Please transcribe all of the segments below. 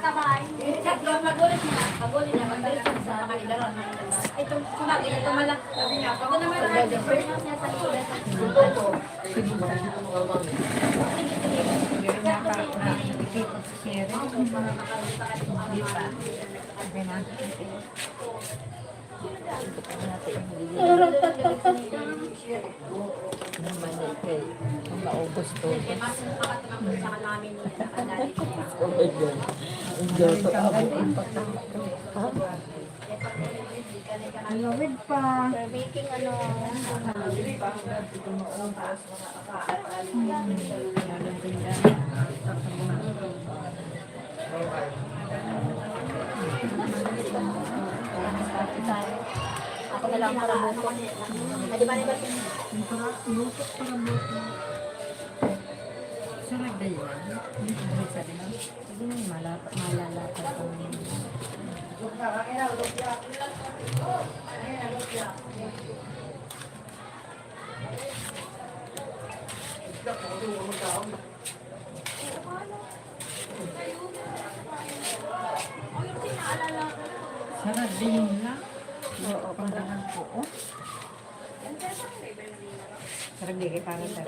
Magulit niya. Magulit niya. Magulit niya sa kanila. Ito, kumagin. Ito malak. Ito naman ang first niya sa kulit. Maubos to. Lawid pa. Baking ano. Ako na lang para buto. Di ba niba? Luto para buto. Sarap ba yun? Hindi na malalata ko. Sarap din lang. Oo, pandahan po. Sarap din kay para sa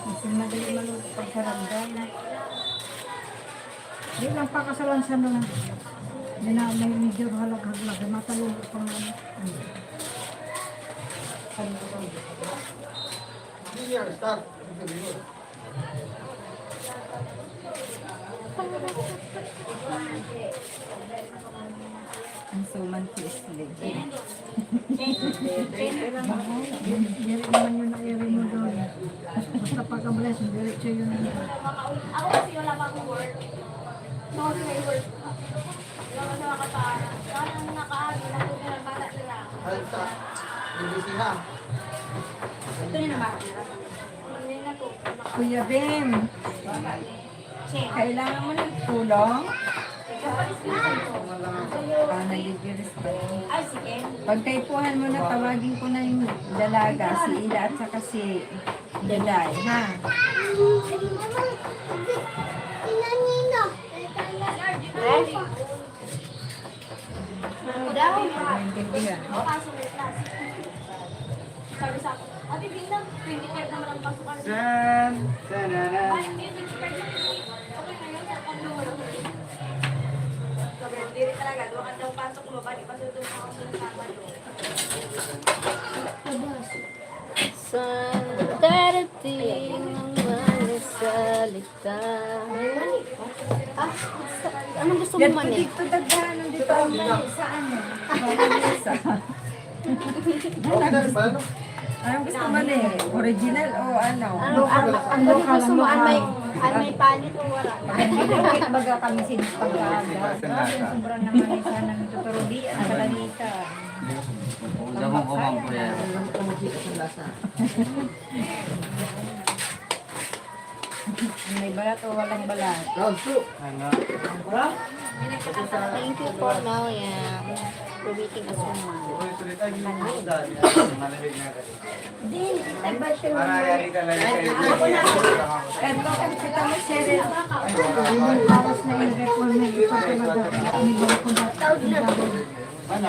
kasi madali maluto pag saranggan. Di lang pakasalan sa mga may medyo halag-halag. Matalong pa nga. Ang suman ko is legit. Diri naman yun na iri mo doon. Basta pagka-bless, diretso yun. Ako kasi wala pa akong work. No, kasi may work. Wala kasi makapara. Parang nakaagi na kung kailan bata nila. Ito na naman. Hindi na to. Kuya Bim, kailangan mo ng tulong? Nag-giris pa. Ay, sige. Pagkaipuhan mo na, tawagin ko na yung dalaga, si Ila at saka si Daday, ha? Ano daw? Naintindihan. Pasok may class. Sabi sa ako, Ate Bina, 25 naman ang pasukan. Ay, music card lang. Okay na yun. Sabi, diri talaga. Doon ka daw pasok mo. Bali, pasok doon ako sa Sabado. Saan darating ang mga salita? Anong gusto mo man eh? Dito dagdahan, dito ang mali sa ano? Anong gusto mo eh? Original o ano? Ang gusto mo, an may palit o wala? Baga kami sinipag-aga. Sobrang naman sana ng tuturo di ang kalanita. Damang kumang po yan. May balat o walang balat? Ano? Thank you for now, yeah. For waiting us one month. Malamig na kasi. Para yari talaga Eto, kita mo siya tapos na yung report na ipapalaga. Ko na. Ano?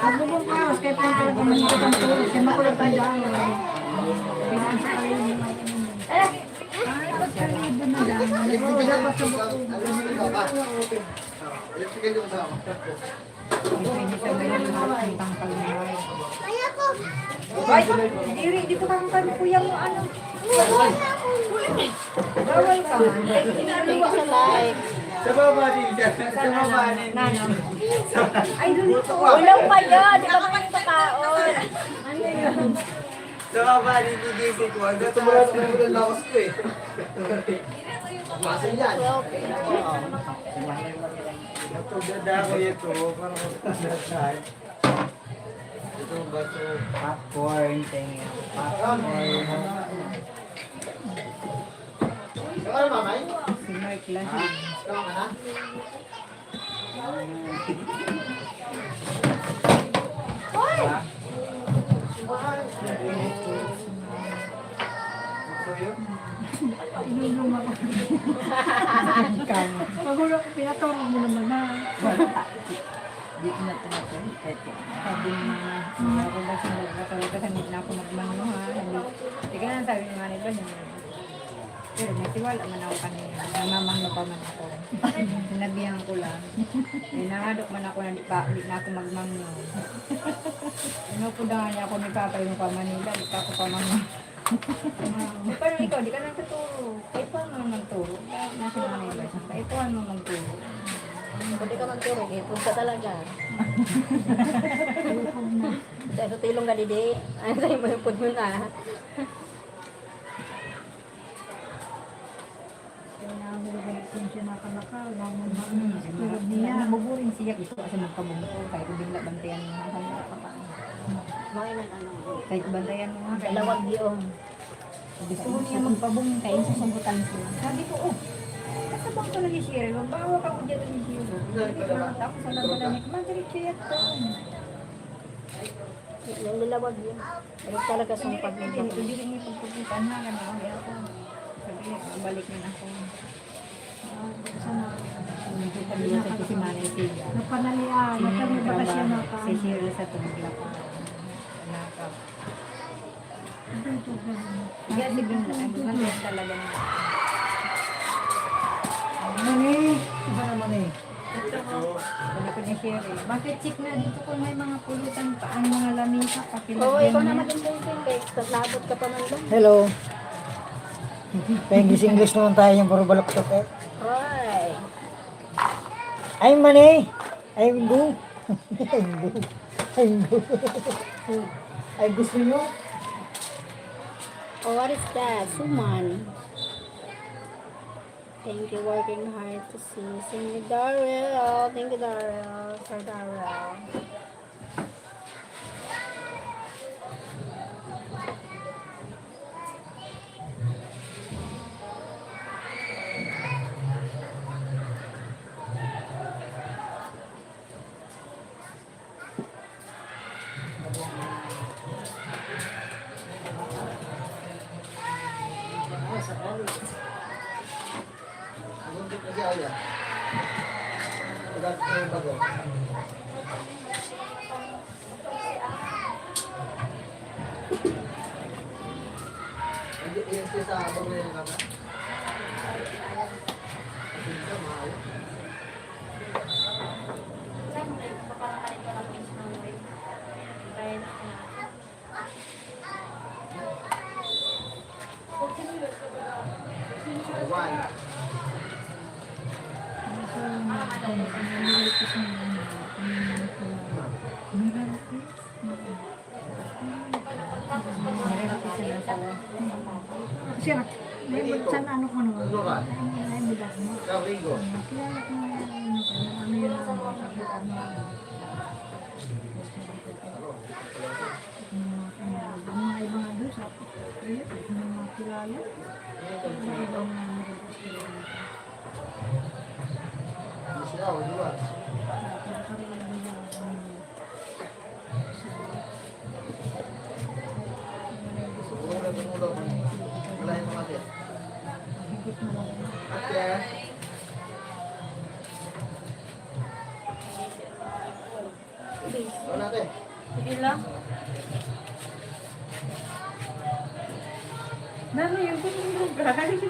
Ako mo kaos, kaya po talaga manito ang tulog. Kaya makulat pa dyan. Pinansa ka rin yung ay, pagkalibo na lang. Dapat sa buko. Pwede sa mga ang tangkal mo. Ay, dito ka kang kuya mo ano. Bawal ka. Thank you sa like. Sa baba din siya. Sa baba din. Ay, dito. Ulang pa yun. Di ba mga yung kakaon? Ano yun? Sa baba din gigising ko. Hanggang tumulad ko yung lakas ko eh. Masin yan. Napagdada ko ito. Parang magdadaan. Ito ba ito? Popcorn. Popcorn. Ano mamay? Si Mark lang. Ikaw ka na? Inulong ako. Magulo ko, pinatulog mo naman na. Di ko na tinatawag. Sabi niya, ako ba siya nagkatawag kasi hindi na ako magmano ha. Hindi ka na sabi naman ito. Pero may tiwala man ako kanina. Namamangno pa man ako. Sinabihan ko lang. Nangadok man ako na di na ako magmangno. Inupudahan niya ako ni Papa yung pa Manila. Di pa ako pa mangno. Pero ikaw, di ka nang tuturo. Kahit paano mo magturo. Nasa Manila siya. Kahit paano mo magturo. Pwede ka magturo, ipod ka talaga. Sa tilong ka didi. Ay, sa'yo mo ipod mo na. Kung siya nakalakal, tulog niya. Maburing siya ito kasi magkabungko. Kahit bigla bantayan mo nga kanya pa. Mga ilang ano. Kahit bantayan mo nga. Dalawang diyon. Gusto mo niya magpabong kayo sa sumbutan ko. Sabi ko, oh, kasabang ko lang i-share. Magbawa ka ko dyan lang i-share. Sabi ko, ako sa labalamit. Magalit siya ito. Yung dalawang diyon. Pero talaga sumpag Hindi, yung hindi rin yung pagpupuntahan na kami. Ako. Sabi niya, balik din ako. Hindi ko pag-iwasan ko si Manay Tiga. Napanalian, nakaliba siya naka. Si Shiro sa tumigla ko. Nakap. Kaya si Bingla, ang maganda talaga niya. Mani, iba naman eh. Wala ko ni Shiro. Bakit check na dito kung may mga pulutan pa, ang mga lamisa, Oo, pakilagyan ikaw na niya. maging kay labot ka pa man lang. Hello. English naman tayo yung puro balaktok eh. Hoy. I'm Manny. I'm Gu. I'm Gu. I'm Gu. Ay gusto nyo? Oh, what is that? Suman. Thank you, working hard to see. Thank you, Daryl. Thank you, Daryl. Sir Daryl. Yan siya sa abang na yung kama. One. Siya, may saan ano ko naman. Ano ka? Ay, bilang mo. Ikaw, Rigo. Kilala ko na ano yun ang sabi ano. Mga ibang ano sa mga kilala. Siya, wala ba? Tumulong. Wala yung mga tit. Ate. Wala ate. Sige lang. Nano yung tumulong guys.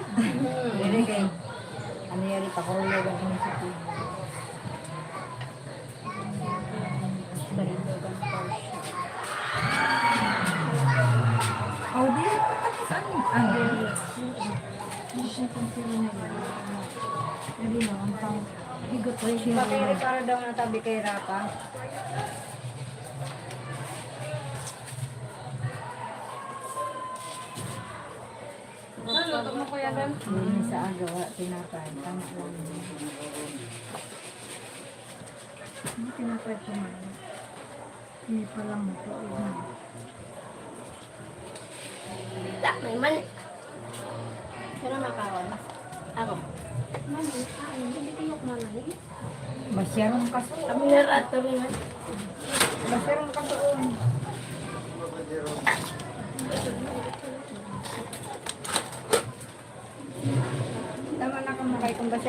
Hindi kay, ano yari, pakurulogan ko sa TV. Barilogan Porsche. Oh, di saan? Hindi na, ang pang higot ko siya. Bakit para daw natabi kay Rapa? Luto mo kuya Dan. Hindi sa agawa, tinapay. Tama lang. Hindi tinapay ko man. Hindi pa lang mo to. May mali. Sino nakaon? Ako. Mali, hindi tiyok mali. Masyarong kaso. Kami na rato rin. Masyarong kasoon.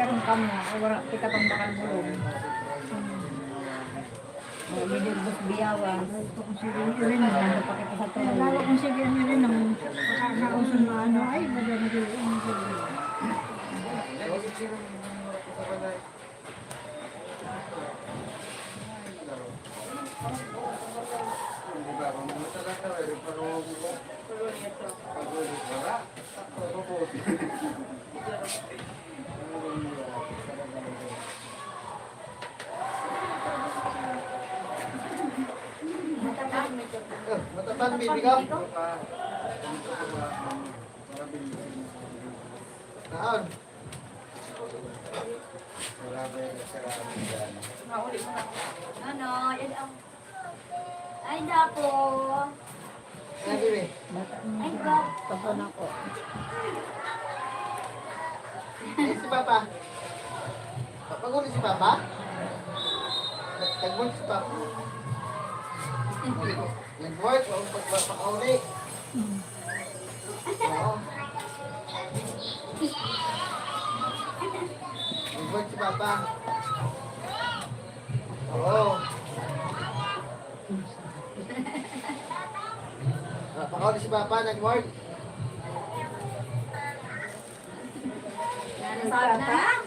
karon kam na, wala kita pang bakal bulong. Hindi bus biyawa. Rin na. Ano pa kita sa tuloy. Lalo kung sige niya rin ang kakausun na ano, ay, madami rin. Matatan, baby ka? Saan? Ano? Ay, dapo. Ayan, baby. Ay, dapo. Tapon ako. Ayan si Papa. Papaguli si Papa? Tagmol si Papa. Nag-work, pagpapakauli. Oo. Nag-work si Papa. Oo. Pakauli si Papa, nag-work. Ano sabi na?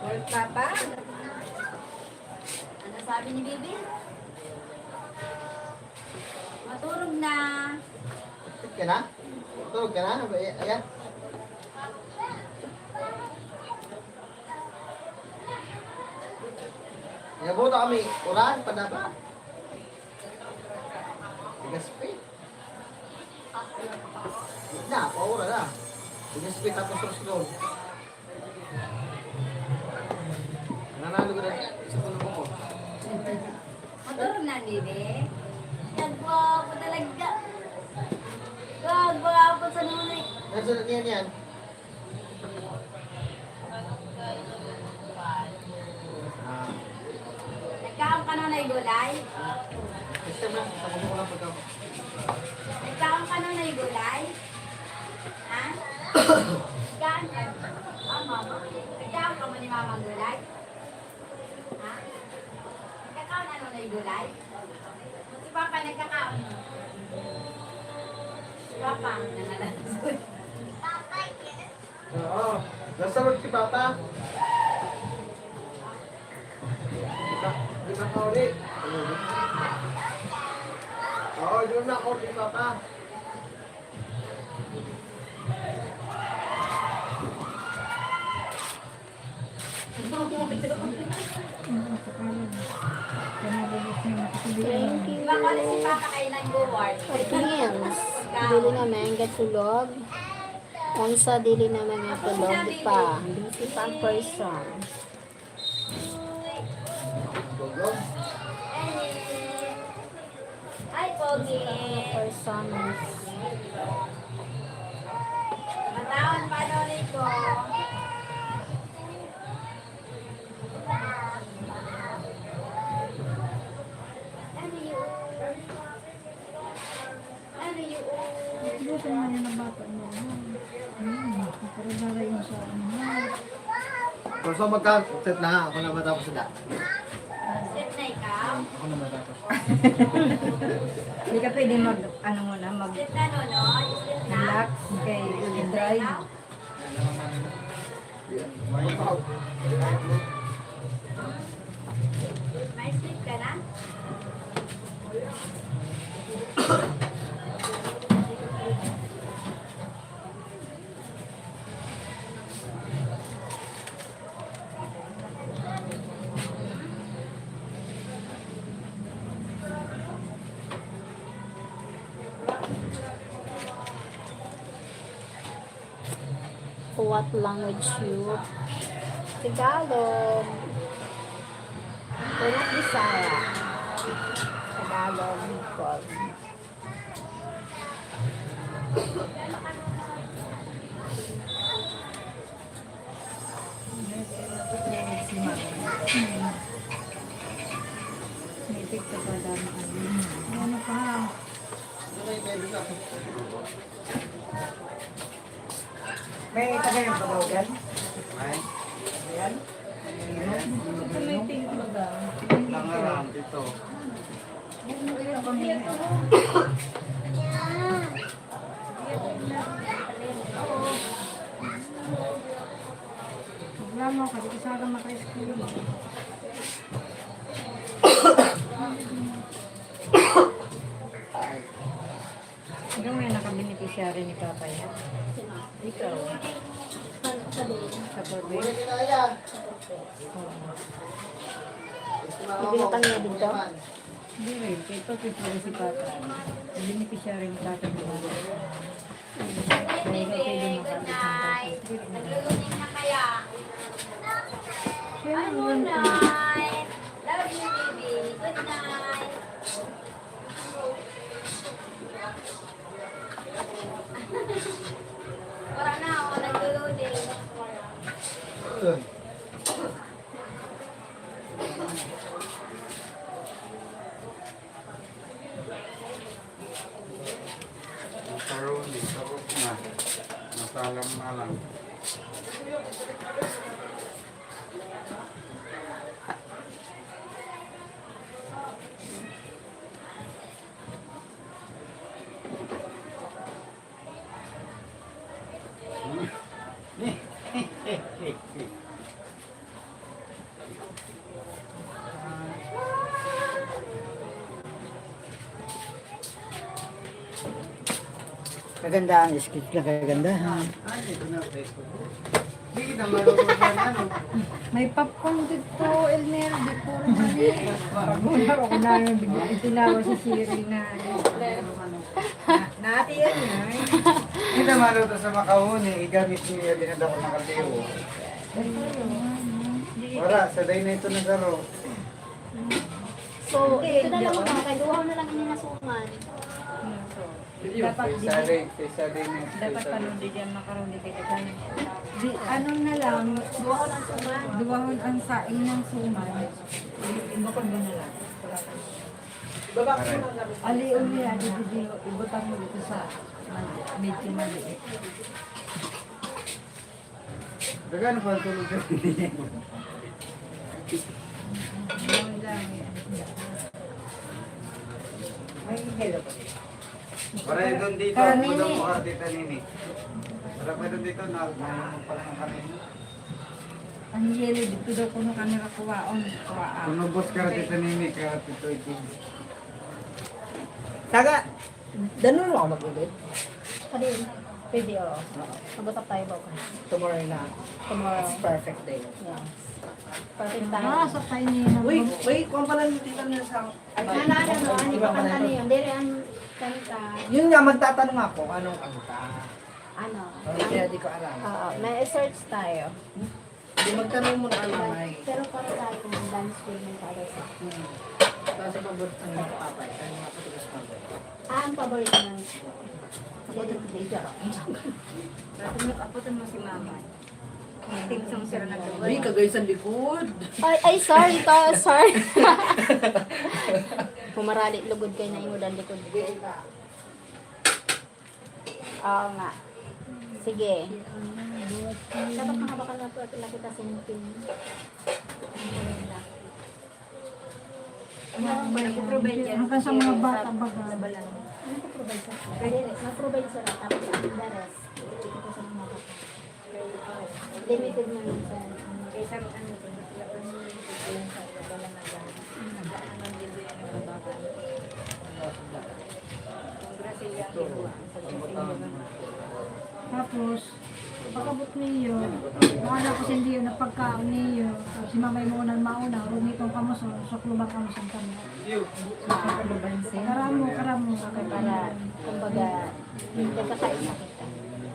Wal papa. Ano sabi ni Bibi? Maturog na. Tulog ka na? Tulog ka na? Ayan. Inabuto kami. Ulan, padaba. Tigaspi. Na, paura na. Tigaspi tapos doon. Nanalo ko na sa tulog ko. Maturog na, Bibi. Nagwapo talaga. Gagwapo sa nunay. Nasa yan. Nagkaon ka nun ay gulay? Basta mo lang, tapos ko lang pagka. Nagkaon ka nun ay gulay? Ha? Nagkaon ka? Ah, mama. Nagkaon ka mo ni mamang gulay? Ha? Nagkakaon na nun ay gulay? Si Papa nagkakaon mo? Si Papa, nanalansod. Oo. Nasa road si Papa. Di ba ka ulit? Oo, doon na ako si Papa. Thank you. Di ba ko si Papa kayo nag-go-work? Opinions. Dili naman katulog. Unsa dili naman nga tulog pa. Busy pa ang person. Gogong. Ay, Pogi. Person is Matawan pa daw nito. Ano yun? Ano yun? Buti naman yung nabata niya. Nakaragara yung sa ano. So magka-set na nga. Ako na matapos na. Set na ikaw? Ako na matapos. Hindi ka pwede mag, ano muna, mag Set na no, no? Set na? relax, kay drive. May sleep ka na? what language you? Tagalog. We're not Bisaya. Tagalog. Bicol. May picture pa dami. Ano pa? May tagay yung pagawagan? Ay. Ito may tingin ba? Langaran dito. Reklamo ka, di ka sana maka-school. Hanggang may nakabinipisyari ni Papa yan. Ikaw. Sa pobre. Ibinutang niya dito. Hindi rin. Kaya ito pipili si Papa. Ang binipisyari ni Papa ni Papa. Baby, good night. Nagluluning na kaya. Ay, good night. Love you, baby. Good night. Wala na ako, nagluluning. Karoli, sarap na. Masalang-malang. Kaganda ang skit lang kagandahan. Hindi kita malulutan ano. May popcorn dito, Elmer. Dito mali. Pag-ular ako na yung bigla itinawag si Siri na. Nati yan yan. Hindi na maluto sa makahuni. Igamit niya din na ako nakatiyo. Wala, saday na ito na garo. So, ito na lang mga kailuhaw na lang ini nasuman. Dapat Kay saday na. dapat panundi dyan makaroon di kay kanya. Di ano na lang, duwahon ang saing ng suman. Ibukod mo na lang. Ali-uli di ibutang mo dito sa medyo maliit. Dagan pa ang tulog yun. Duwahon lang yan. May hihila pa. Para doon dito, Para ang nini. muna mo Tita Nini. Para pa doon dito, mayroon pala ng kanina. Ang yelo dito daw kuno kanila kuwaon. Kuwaan. Tunubos ka Tita Nini, kaya Tito Ito. Taga, danon mo ako mag-ulit. Kadin. Pwede o. Magutap tayo ba ka? Tomorrow na. Tomorrow. It's perfect day. Yes. Perfect time. Ah, sa tayo niya. Wait, kung pala yung tita niya sa... Ano mo? Ano ba kanta niyo? Dere ang kanta. Yun nga, magtatanong ako, anong kanta? Ano? Kaya di ko alam. Oo. May search tayo. Di magtanong mo na alam ay. Pero para tayo kung dance film tayo sa. Kasi pabot ang mga papay, kaya mga patulis papay. Ang paborito ng Aputin mo si Mama. Tingsong sila na doon. Uy, kagay sa likod. ay, sorry to, sorry. Pumarali, lugod kayo na ingudan likod. Oo nga. Sige. Dapat makabakal na po at ilang kita sinipin. Hanggang sa mga bata baga. Ano ko provide sa mag-provide sa tapos ang the rest. Ito ko sa mga bata. Limited na lang sa Kaysa ano ko, sila pa nila sa wala na dyan. Nagdaanan din doon yung babakan. Brasilia, Tapos, pagkabot niyo, maala ko sa hindi yun, napagkaon niyo. Si mamay mo unang mauna, rumitong kamo sa klubang kamo sa kamo. Karamo. okay, para kumbaga nagkakain na kita.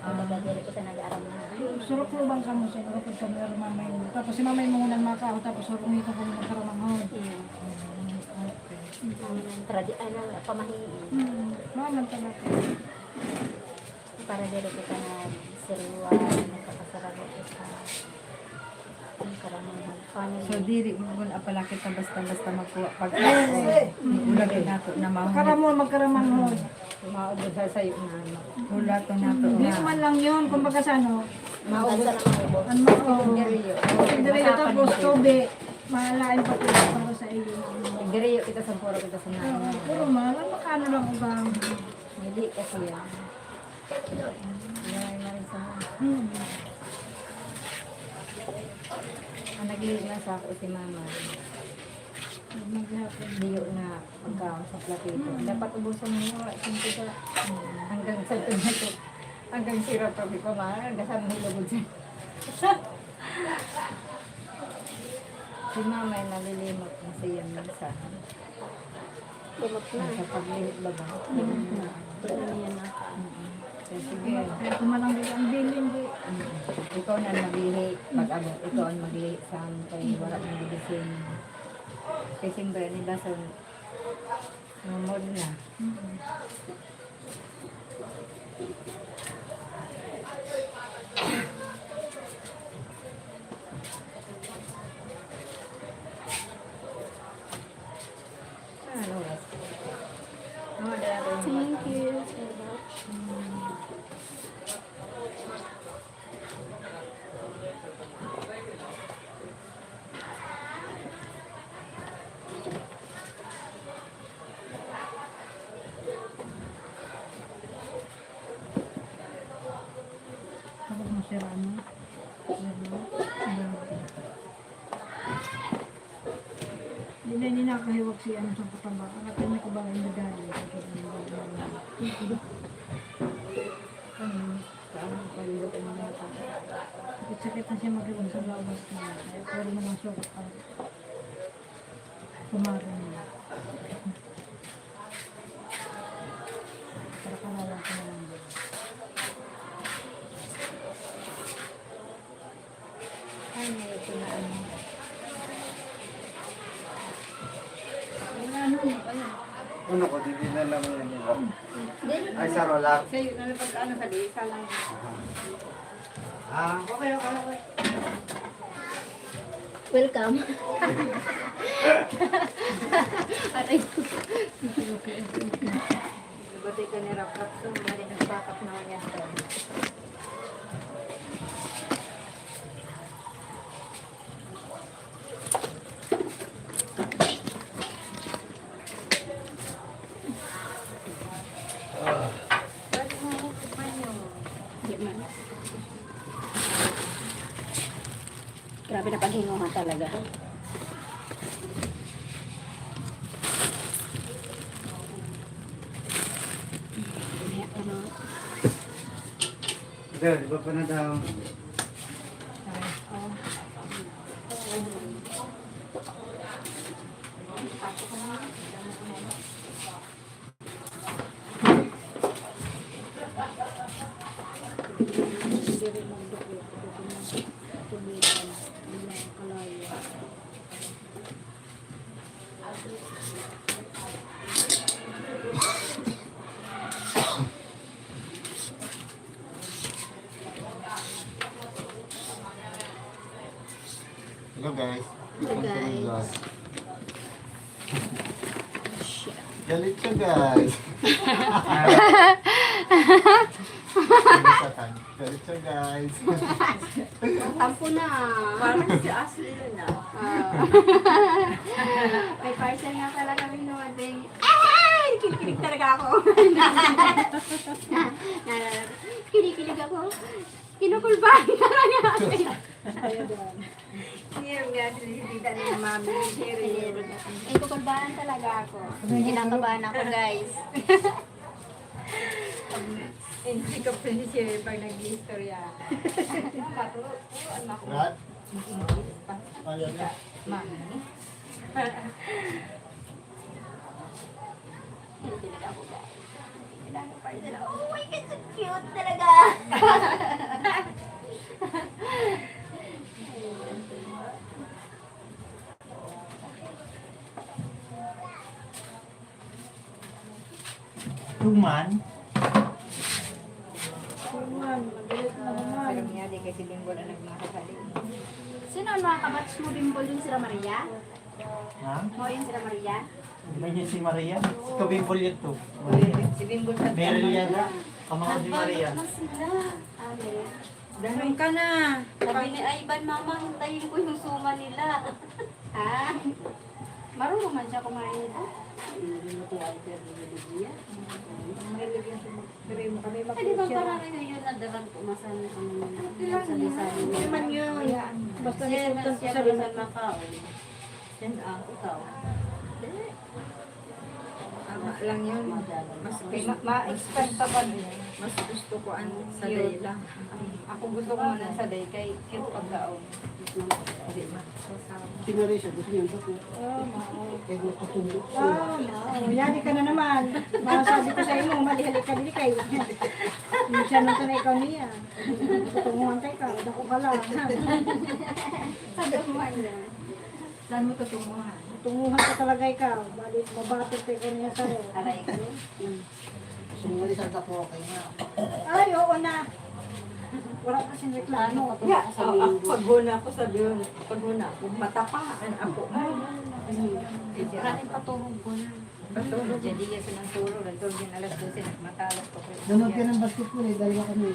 Kumbaga dili kita nag-aram na. Surok klubang kamo sa kapag kami na mamay mo. Tapos si mamay mo unang makao, tapos rumitong kamo ng karamang Ano, pamahiin. Maman talaga. Para dili kita na siriwan, nagkakasarap kita. Ang karamihan. Family. So diri mo gun apala kita basta-basta magkuha pag ulag nato na mao. Karamo, magkaramang mo. Mao sa sayo na. Ulag to nato Hindi na. man lang yun, kumbaga sa ano, Maubos. Ano mo? Diriyo. Hindi tapos tobe. Mahalain pa ko para sa iyo. Diriyo kita sa puro kita sa nanay. Puro mahal. Makano lang ubang. Hindi kasi yan. Yan na isa. Ang naglilig na sa ako si mama. Diyo na pagkaon sa platito. Dapat ubusan mo yung sinti sa hanggang sa tumato. Hanggang sirap sabi ko ma. Hanggang sa mahilagod siya. Si mama ay nalilimot na siya minsan. Lumot na. Sa paglihit ba ba? Ano yan na. Sige. Kaya kumalang din ang bilin di. Ikaw na maglihi. Pag ikaw ang maglihi sa kay wala ng bibisin. Kasi siyempre nila sa numod na. Ano oras? Dala ko yung Thank bata. you so much. Kapag masira mo. Hindi na nakahiwag si ano sa pataba. Kapag may kabalang medalya. Saan palibot ang mga tao? Sakit na siya mag-iwan sa labas na. Pero naman siya kapag kumarin niya. Para kalala ko na lang din. Ay, may ito na ano. Ano ko, hindi na lang yan nila. Ay, sa rola. Sa'yo, pag ano sa di, salang. Okay. Welcome. Aray. Buti ka ni Rap-Rap to, mali nagbackup na yan. Pwede mo ako kumain yun. Hindi man. Grabe na paghinguhan talaga. Ano? Di ba pa na daw? Hello guys. Hello, guys. Galit siya guys. Galit siya guys. Tampo na. Parang si Ashley yun ah. May parcel nga pala kami numating. Ay! Kinikilig talaga ako. Kinikilig ako. Kinukulbahan ka lang natin. Ngayon nga, sinisita ni Mami. Ay, kukulbahan talaga ako. Kinakabahan ako, guys. Hindi ko pwede siya pag nag-istorya. Brad? Ayaw na. Mami. Kinikilig ako, guys. Kailangan parcel ako. Oh my God, so cute talaga. Tuman? Pero niya, di kasi Bimbol ang nagmakasali. Sino ang mga kabats mo, Bimbol, yung sila Maria? Ha? Mo yung sila Maria? Iba niya si Maria? Si Kabimbol yun to. Si Bimbol sa Meryl yan ha? Kamangod ni Maria. Ano sila? Ah, meron. Ganun ka na. Sabi ni Ivan, Mama, hintayin ko yung suma nila. Ha? Marunong man siya kumain ito. Pwede ba parang yun na darang kumasan ang sali-sali niya? Naman yun. Basta Kasi nisutan ko siya sa rin rin. sa Macau. Then, ikaw. Tama lang yun. Mas ma-expect pa ba mas gusto ko ang saday lang. Ako gusto ko man ang saday kay cute pagkaon. Di ba? Tinari siya, gusto niya ito. Kaya gusto ko ito. Yani ka na naman. Masasabi ko sa iyo, malihalik ka din kay. Minsan nung na ikaw niya. Tutunguhan kay ka, dako ka lang. Sabi mo niya. Saan mo tutunguhan? Tunguhan ka talaga ikaw. Balik, mabatot kay ka niya sa rin. Aray ko. Sumuli sa tapo kayo na. Ay, oo na. Wala kasing reklamo. Patungo sa linggo. Paghuna ko sabi yun, paghuna ko, matapakan ako. Maraming patulog ko na. Patulog, jadi yan silang turo. Nagtulog din alas 12, nagmatalas ko. Nanood ka ng basketball eh, dalawa kami.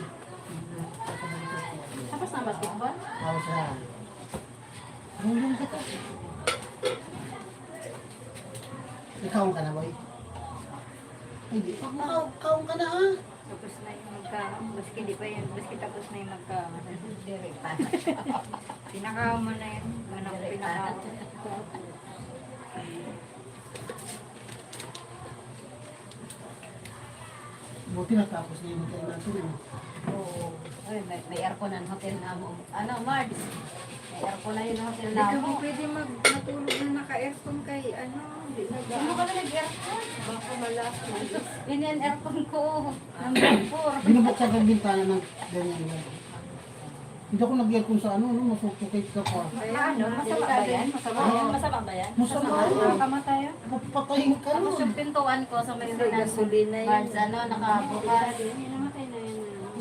Tapos na basketball? Ako siya. Hanggang ka to. Ikaw ka na, boy. Ay, di. Ikaw ka na, ha? Tapos na yung baski di pa yan, baski tapos na yung direct. Pinakaw mo na yun, manang pinakaw. Buti natapos na yung hotel natin. Eh. Oo. Ay, may aircon ang hotel namin. Ano, Marge? May aircon na yung hotel Hindi ka namin. mo pwede matulog na naka-aircon kay ano, hindi Sino ka na nag-aircon? baka malakas. Yun yung aircon ko. Number 4. Binubuksan ko yung bintana ng ganyan yan. Hindi ako nag-aircon sa ano, no? Masukukit ka pa. Ano, masama ba yan? Masama yan? Masama ba yan? Masama. Nakakamatay yan? Papatayin ka Tapos nun. yung pintuan ko sa may Hindi, gasolina yun. Marge, ano, nakabukas. Namatay na yun.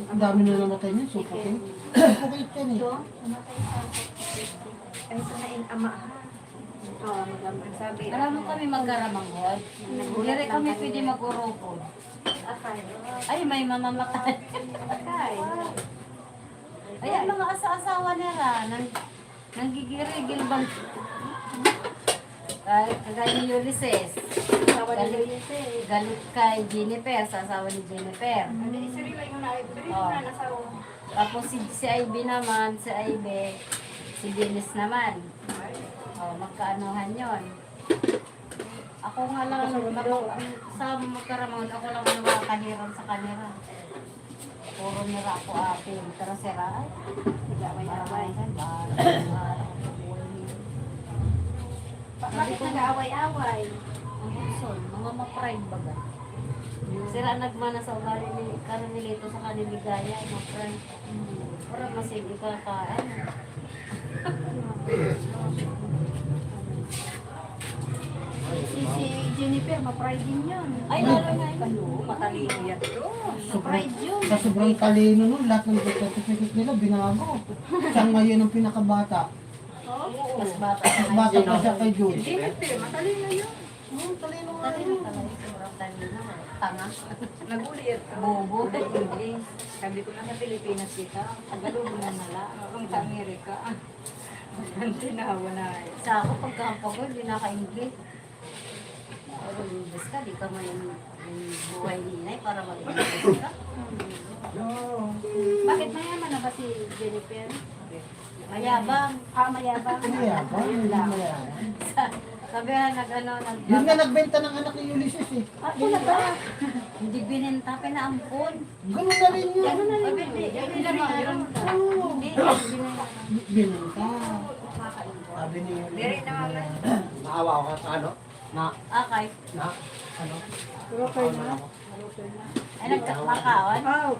Ang dami na namatay niya, sukukin. Sukukit yan eh. Ay, sanain ama ha. Oo, mag-amal. Sabi, Alam mo kami magkaramanghod. Hindi kami pwede mag-urupod. Ay, may mamamatay. Ay, ang mga asa-asawa nila, nanggigirigil bang... Kagaya ni Ulysses. Galit, galit kay Jennifer, sa asawa ni Jennifer. Oh. Tapos si Ivy naman, si Ivy, si Dennis naman. Oh, magkaanuhan yon. Ako nga lang, sa magkaramon, ako lang ang nakakahiram sa kanila. Puro nila ako atin. Pero sira ay. Away-away. Bakit nag-aaway-away? Ang Hudson, mga ma-pride baga. Sila nagmana sa ugali ni Carmelito sa kaniligaya, ma-pride. Para masig ikakaan. Si Jennifer, ma-pride din yun. Ay, lalo na yun. ano, matalino yan to. Ma-pride yun. Sa sobrang talino nun, lahat ng birth certificate nila binago. Siya ngayon ang pinakabata. Mas bata. Bata pa siya kay Jude. Jennifer, matalino yun. Talino talaga. Sobrang talino. Tanga. Nagulit. Bobo. English. Sabi ko na sa Pilipinas kita. Tagalog na nala. Kung sa Amerika. Ang tinawa na. Sa ako, pagkahampa ko, hindi naka-English. Pero English ka, di ka man yung buhay ni inay para mag-English ka. Bakit mayaman na ba si Jennifer? Mayabang. Mayabang. Kaya ba? Hindi mayaman. Sabi nga, Yun nga nagbenta ng anak ni Ulysses eh. Talaga? hindi bininta, pinaampon. Ganun na rin yun. Ganun na rin. Hindi na rin yun. Oo. Hindi, Binenta. Sabi ni Diri Ulysses. na mga Naawa ako sa ano? akay. Ano? Okay na. Ay, nagkakaon. Oh,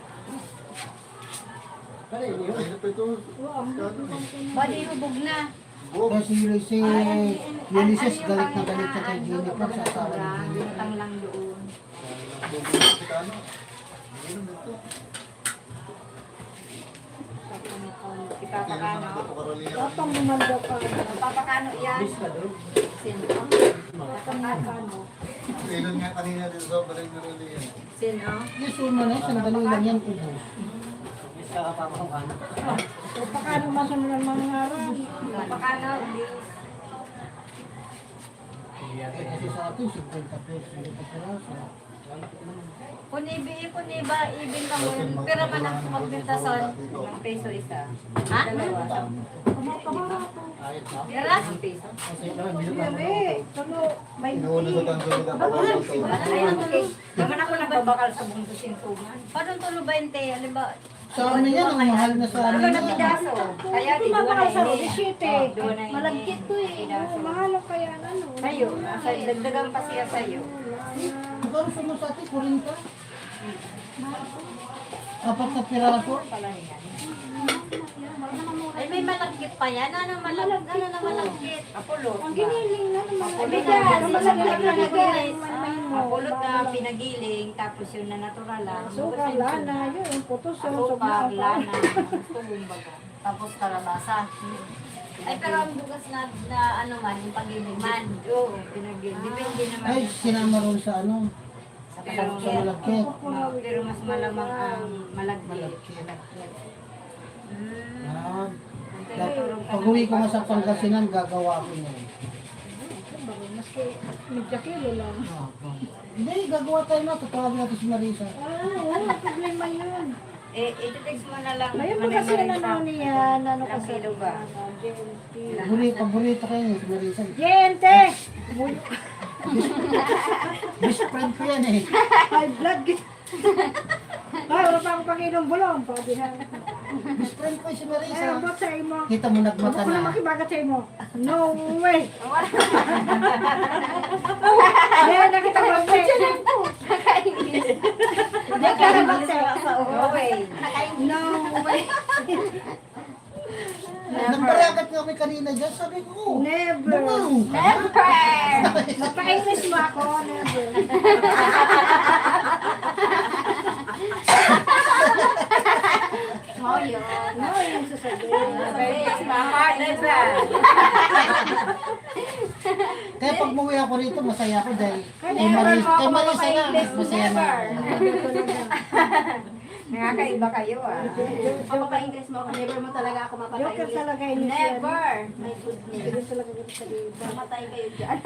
Kaya yun. Bali, hubog na. Kaya si Ulysses galit na galit siya kay Jennifer sa asawa ni Jennifer. Bintang lang doon. Ipapakano. kapang bumanda pa. Papakano yan. Sino? Kailan nga kanina din sa balik na rin yan. Sino? Yung suma na, sandali lang yan ubos. Sa kapapakawan. O pakano masunod ng mga araw. Napakano, Kasi sa atin, 50 pesos. Hindi pa piraso. kung iba, ibin ka mo, pero man ang magbenta son, ng peso isa. Ha? Dalawa. Ayot na. Pero ang peso. Kasi naman, bilang Hindi, tulo, may Naman ako nagbabakal sa buong tusintuman. Paano tulo 20? Ano ba? sa amin yan, ang mahal na sa Ano amin na yan. pidaso? Kaya di Tumama doon ka na sa hindi. 17. Doon na Malagkit to eh. Pidaso. Mahal ang kaya ano. Sa'yo, dagdagan pa siya sa'yo. Magkano sa mo sa atin, 40? Apat na piraso. Pala niya. Ay, may malagkit pa yan. Ano na malagkit? Apulot. Ang giniling na naman. Apulot Bigas, na malagkit na pinagiling. bigas. Apulot na pinagiling. Tapos yun na natural lang. Sukar, lana, yun, yung putos, yung Asukar, sobrang lana, tubong baga. Tapos kalabasa. Ay, pero ang bukas na ano man, yung pagiling man. Oo, pinagiling. Depende naman. Ay, sinama ron sa ano, Sa sa malagkit. malagkit. Pero mas malamang ang malagkit. Yan. Pag uwi ko nga sa Pangasinan, gagawa ko yan. maski medya kilo lang. Hindi, gagawa tayo na. Tatawagin natin si Marisa. Wala problema yun. Ito-text mo na lang. Ngayon mo kasi ano niya, ano Ilang kasi. kilo ba? Paborito kayo si Marisa. Gente! Best friend ko yan eh. High blood. Ay, wala pa akong panginom bulong. Pwede ha. Best friend ko si Ay, Marisa. abot sa imo. Kita mo nagmata Ako na na. makibagat sa imo. No way! Yan, nakita ko ba? No way. No way! Nagparagat nga kami kanina dyan. Sabi ko, oh, Never! wow. Napa-English mo ako? Never. Oh, yun. No, yung sasabihin. Kaya pag umuwi ako rito, masaya ako dahil kay Never mo ako Marisa na. mapapa-English, Masaya na. Nakakaiba kayo ah. Mapapa-English mo ako. Never mo talaga ako Joke mapapa-English. talaga yun. Never. My goodness. Hindi talaga ganito sa iba. Mamatay kayo dyan.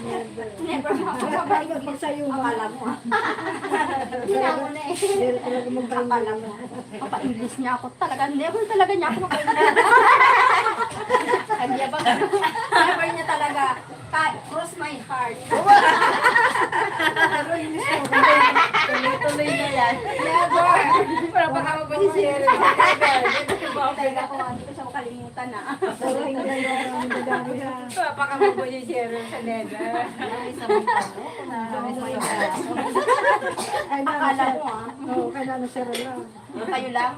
Never. Never mo ako Kaya mapapa-English. pag sa'yo mo. Akala mo ah. Hindi mo na eh. talaga magpahinga. Akala mo. Mapa-English niya ako. Talaga, never talaga niya ako mapa-English. Kanya ba? Never niya talaga. Cross my heart. Tuloy na yan. Never. Para baka mapasisira. Mapatay ako. Hindi ko siya makalimutan na. Pero hindi lang ang dadami ha. Baka mapasisira sa neda. Ay, Akala mo ah. Oo, kailangan na sira lang. Kayo lang?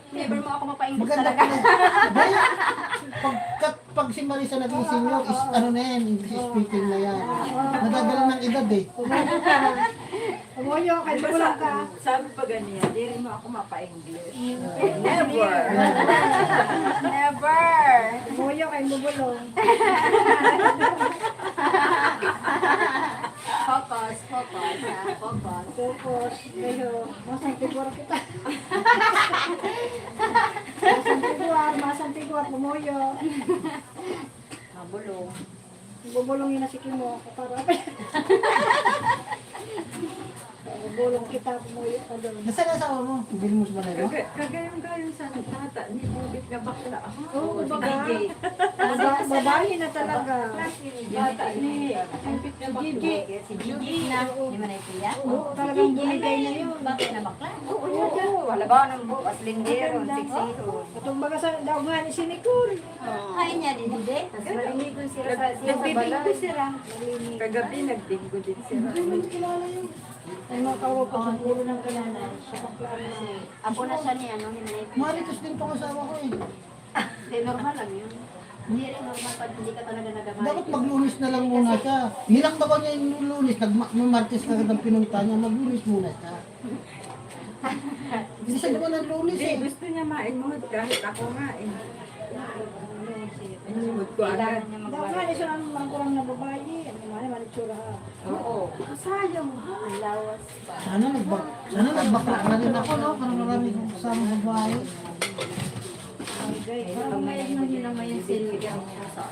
Never mo ako mapa-English Maganda talaga. ka na. Pag si Marisa naging senior, is ano na yan, English speaking na yan. Nadadala ng edad eh. Umuyo, kahit kulang ka. Sabi pa ganyan, di rin mo ako mapa-English. Never. Never. Umuyo, kahit bubulong. Focus, focus, ha? Focus. Tapos, kayo, masantiguar kita. Masantiguar, umuyo. Mabulong. Bubulongin na si Kimo. Para bubulong kita, umuyo ka doon. Nasaan ang asawa mo? Bili mo sa Manila? Kagayang-gayong sa tata, ni Bubit na bakla. Oo, baga. Gigi. Babae na talaga. Bata ni Bubit na bakla. Si Gigi na. Hindi mo naipila? Oo, talagang bumigay na yun. Bakit na bakla? Oo, wala ba ng bukas lindero, siksiro. Itong baga sa daw nga ni Sinicur. Ay niya din, hindi? Tapos malimig ko sila sa Nagbibinggo sila. Kagabi nagbinggo din sila. Ay mga kawag ko sa puro ng kananay. Sa baklaan na. Ako na siya ni ano, hindi mo naipila. Maritos din pang asawa ko eh. Hindi, normal lang yun. Hindi rin normal pag hindi ka talaga nagamay. Dapat maglunis na lang muna siya. Nilakbaw niya yung lunis, nagmamartis ka ng pinunta niya, maglunis muna siya. Hindi siya naman ang lunis Hindi, eh. gusto niya maimod kahit ako nga eh. Inimod ko agad. Daw nga ni siya ang kurang na babae. Mali, manitsura ha. Oo. Sayang ha. Ang lawas pa. Sana nagbakla na rin ako, no? Parang marami kong kasama ng bahay. Pag may hindi naman yung silbigyan mo sa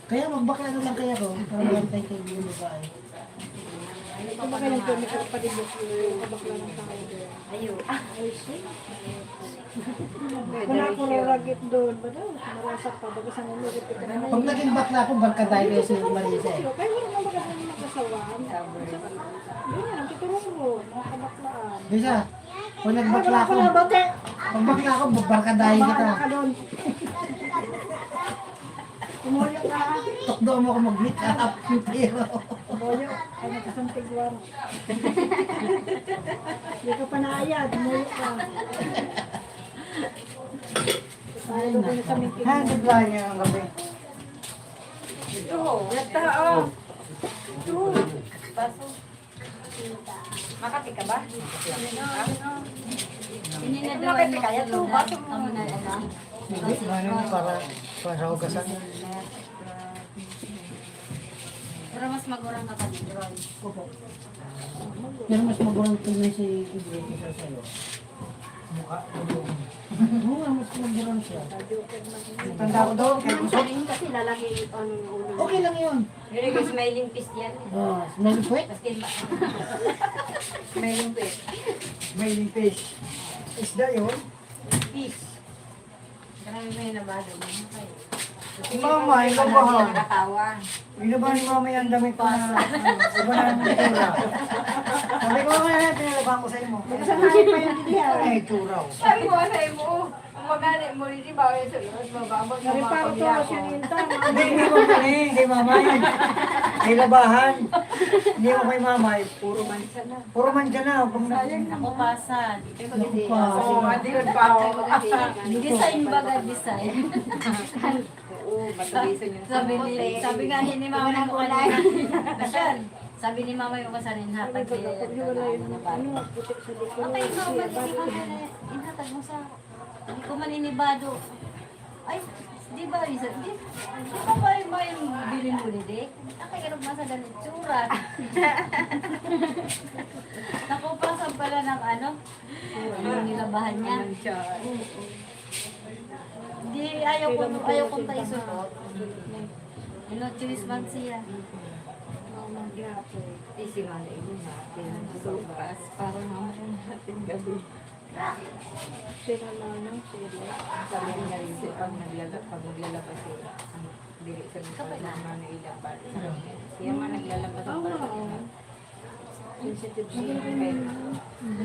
Kaya magbakla na lang kaya ko. Para meron tayong kaibigan ng bahay. Ito ba kayong tumikot pa din yung kabakla ng tao? Ayaw. Wala ko ragit doon. Ba daw? Marasak pa. Baga sa nalugit ka na. Pag naging bakla ako, barkadayo kayo si Marisa eh. Kaya wala naman magandang magkasawaan. Yun yan, ang tutulong mo. Mga kabaklaan. Lisa, pag nagbakla ako, Wala bate. pag bakla ako, barkadayo kita. Bahala ka doon. Umuyo ka ha. Tokdo mo ako mag-meet up. Pero, Umuyo. Ay, nagkasantigwar. Hindi ka pa naayad. Umuyo ka. Tayo doon sa mingking. ha, nagbahay niya ang gabi. Tao. Baso. Makati ka ba? Ininadawan mo kaya to, baso mo. Kamo na ano. Hindi, ano para sa hugasan. Pero mas magurang ka pa dito, Ron. Pero mas magulong tingnan si Ibrahim kaysa sa'yo. Mukha, oo nga, mas magulong siya. Tanda ko doon, kaya gusto. Kasi lalaki ang ulo. Okay lang yun. Hindi ko smiling face yan. Oh, smelly sweat. Kasi smiling face. Smiling fish. Isda yun. Fish. Marami may nabado. Si Mama, yung babahan. Nakatawa. Binabahan ni Mama yung damit pa na iba na ang tura. Sabi ko nga, pinalabahan ko sa imo. Magkasanayan pa yung didihan. Ay, turaw. Sabi ko sa mo, magani mo rin ba yung sulos, mababag na Naripa ko to, sininta. Hindi mo kami, kay Mama yan. Kay labahan. Hindi mo kay Mama, Puro mansa na. puro man dyan na. Kung Nakupasan. Oo, hindi yun pa ako. Design baga design. Oo, matabisan yung Sabi nga ni mama ng kulay. Sabi ni mama yung kasanin hatag Pag hiwala yun ng ano, putik sa dito. Patay ko, inhatag mo sa hindi ko maninibado. Ay, di ba, Risa? Di ba ba yung bilin mo nito? Nakikirog mo sa ganit tsura. Nakupasan pala ng ano, yung nilabahan niya. Di, ayaw kong tayo sunod. Ano, choice man siya. Isi man ito natin. Supas. Para naman natin gabi. Sila na ano, sila. Sabi niya rin siya pag naglalabas siya. Dili sa mga naman na ilabas. Siya man naglalabas ang parang. Sensitive Kaya,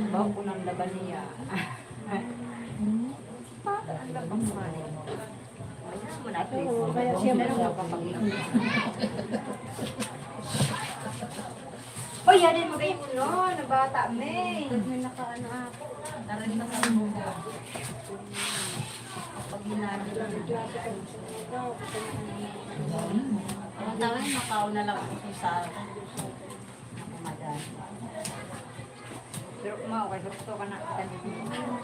bawa ko ng laban niya. Ang labang man. Ayaw mo na at least. Oo, kaya siya Meron mo. ka papagin. Oh, yanin mo kayo no, na bata, May. May nakaano ako. Narin na sa mundo. Pag ginagin na. Ang tao yung makauna lang ako sa akin. Ako madali. Pero kumao, kaya gusto ka na kanin.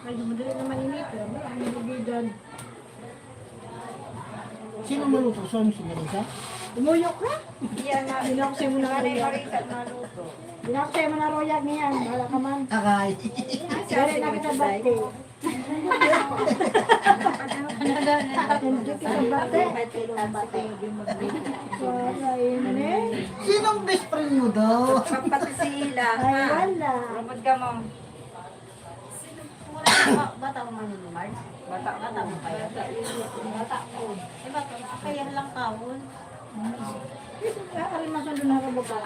Ay, madali na mainit. Ang nabibidan. sino maluto? So, si Marisa? Umuyo ka? Yan na. Binaksay mo na Nanay royag. Marisa naluto. Binaksay mo na royag niyan. Bahala ka man. Akay. Dali na kita bate. Hindi kita bate. Wala ini. Sinong best friend mo daw? Pati sila. Ay, wala. Ramad ka mo. Bata mo man yung Mars? Bata Bata mo pa yun? Bata ko. Eh, bata mo? Kaya lang kawon. Ay, masan doon na baba.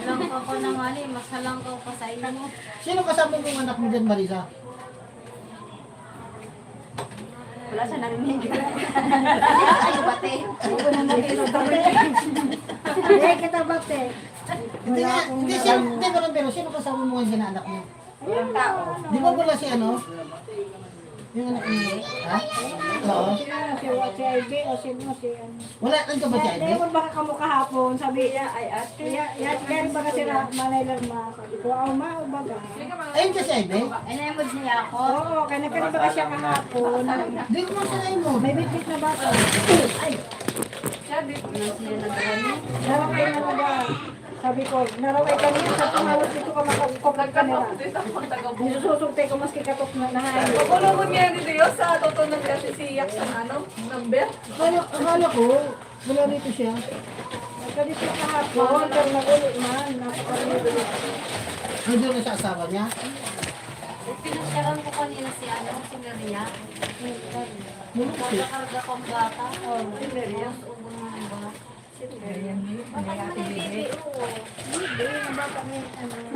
Lang ka ko na nga mas halang ka pa sa inyo mo. Sino kasama mong anak mo dyan, Marisa? Wala siya narinig. Ay, bate. Hindi kita bate. Hindi nga, hindi sino, hindi ko lang pero sino kasama mo ngayon na anak mo? Walang tao. Di ba wala si ano? Yung anak mo? Ha? Oo. Si Ivy o sino si ano. Wala, nandiyan ba si Ivy? Hindi mo baka kamo kahapon. Sabi, Kaya ay ate. yan baka sila manay lang ma. Sabi ko, ma o baga. Ayun ka si Ivy? Ay, naimod niya ako. Oo, kaya nagkaroon baka siya kahapon. Di ko man sinayin mo. May bitbit na bata. Siya sila nagano. Naraway na naga. Sabi ko, naraway ka niya sa tumalos dito ka makakupag ka nila. Nisusugtay ko maski katok na nahayin. Pagulungan niya ni Dios sa totoo ng kasi siyak sa ano, number. Akala ko, wala dito siya. Nagkadito kahapon, pero nag-uli man. Napakalido. Ano doon na sa asawa niya? Pinasyaran ko kanina si si Maria. Nagkakarga kong bata. Si Maria. Ubo ng bata.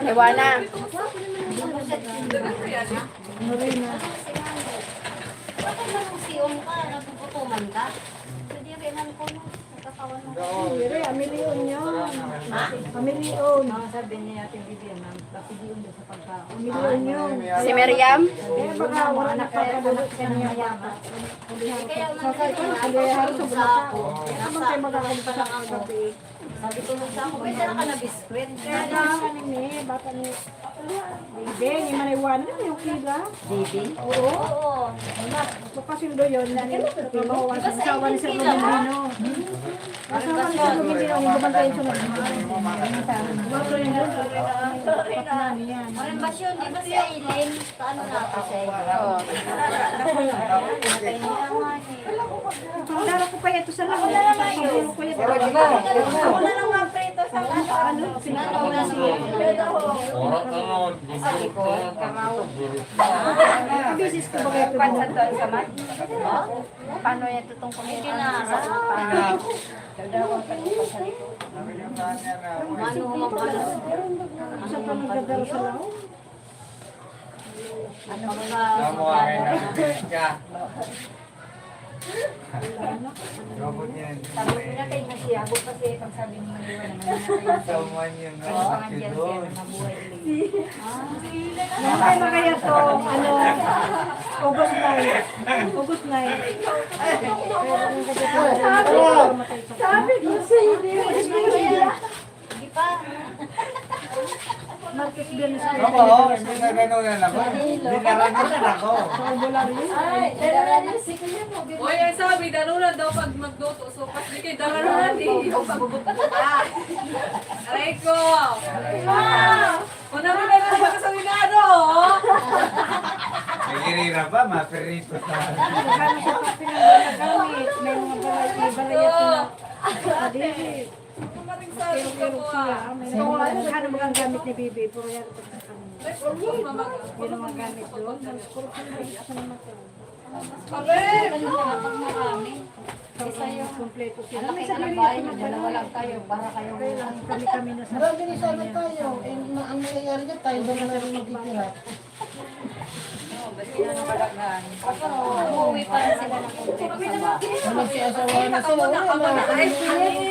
Iwana. Marina. Bakit lang ang siyon ka? Natututuman ka? Hindi rin ko no. Nagkakawan mo. Dire, amilyon yun. Amilyon. Sabi niya Ate Vivian, napiliyon doon sa pagkaon. Amilyon yun. Si Miriam? Eh, baka wala na pagkadulot ka niya yata. Kaya Sakay ko, kulihan sa ako. Ano bang kayo magkakalimpa sa kagabi? sabi ko nung sa ako, may dala ka na biskwit. Kaya na ni, bata ni, hindi, ni Maniwan na yung kila. Baby? Oo. Oo. Papasundo yun. Ibawawan sa asawa ni Sir Lumindino. Asawa ni Sir Lumindino, ang gumantayin siya Pat na niya. Marimbasyon, di ba si Aileen? Paano natin siya? Oo. Pagdara ko pa ito sa lang. Pagdara ko ito. Wala nang maprito sa ano? Sinanaw na siya. Sa likod. Bisis ko ba ito? Paano niya tutong Hindi na. Mano humapalo. Sa pagdara sa lang. Ano ka? Robot yan. Sabi ko na kayo na siya, abot pa siya pag sabi mo naman naman. Someone yun. Kaya pangadyan siya na mabuhay ulit. Namatay na kaya to, ano, August 9. August 9. Sabi ko sa hindi. Hindi pa. Marcos Bienes sa Ako, pinaganonan ako. Dinaragan ako. albularyo. Oy, ang sabi, darulan daw pag magluto. So, kasi kay darulan eh. Aray ko! Kung naman na naman ka sa winado, oh! Nagirira pa, maperito sa Kano siya pa pinagagamit. May mga balayat na. Adi, Kumaring sa akin ka kiro po siya. ah. May ano mga gamit ni Bibi. Puro yan ito sa kanila. Yun ang mga gamit doon. Puro kanila sa naman ito. Kapag marami. Isa yung kompleto sila. Ang laki na ng bahay niyo, dalawa lang kayo. Para kayo. Kailangan kami na sa Marami din sana tayo. Eh, ang nangyayari dyan, tayo doon na rin magtitira. Umuwi pa rin sila ng kompleto sa bahay. Ano si asawa na sila? Ay,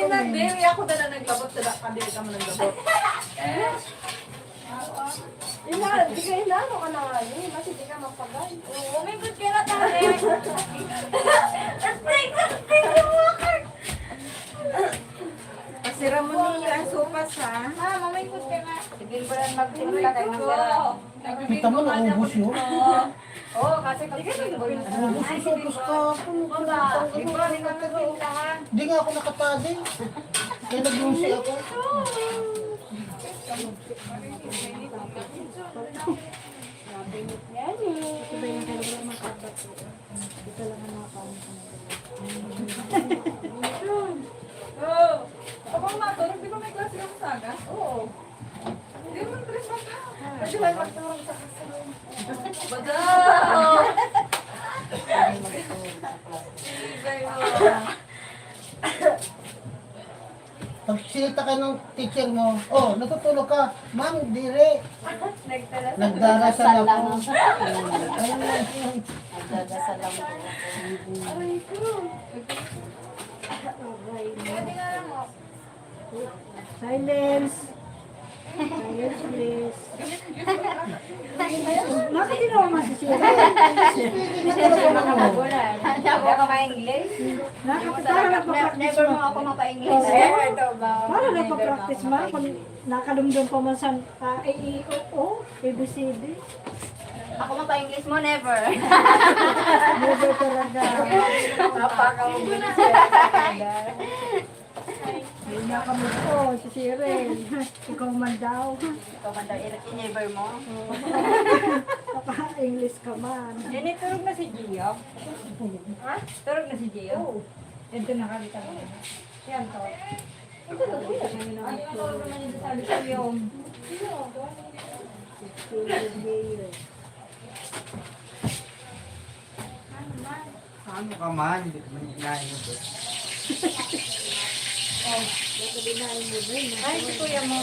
nagdiri ako na naglabot sa kabili ka mo naglabot. Umikot ka na tayo. Pasira mo niya ang sopas ha. Mamikot ka na. Sige ba lang magsimula kayo ng sira. Kita mo, naubos yun. Oo, kasi pag-ibig Ubus ka. Hindi nga ako nakatali. Kaya nag-lusi ako. Oo. Kapag matulog, di ba may klase ng saga? Oo. Hindi mo tres ba ka? Kasi may magtulog sa kasalong. Badaw! Pag sinita ka ng teacher mo, oh, natutulog ka. Ma'am, dire. Nagdarasal ako. Ayun lang yun. Nagdadasal lang po. silence. Silence, please. Bakit hindi naman masisira? Hindi ako maka-English. Para nagpa-practice Never mo. mo ako maka-English. Para nagpa-practice mo. Kung nakalumdum pa man sa A, E, O, ABCD. Ako mapa-English mo, never. Never talaga. Napaka-mabilis siya. Hindi na kami po, si Cyril. Ikaw man daw. Ikaw man daw, i-never mo. English ka man. Yan, turog na si Gio. Ha? Turog na si Gio? Ito nakakita mo. Yan to. Ito to, kuya. Ano yung turog naman yung sabi sa Gio? Ano ka man? Hindi ka man inahin mo. Ay, si kuya mo.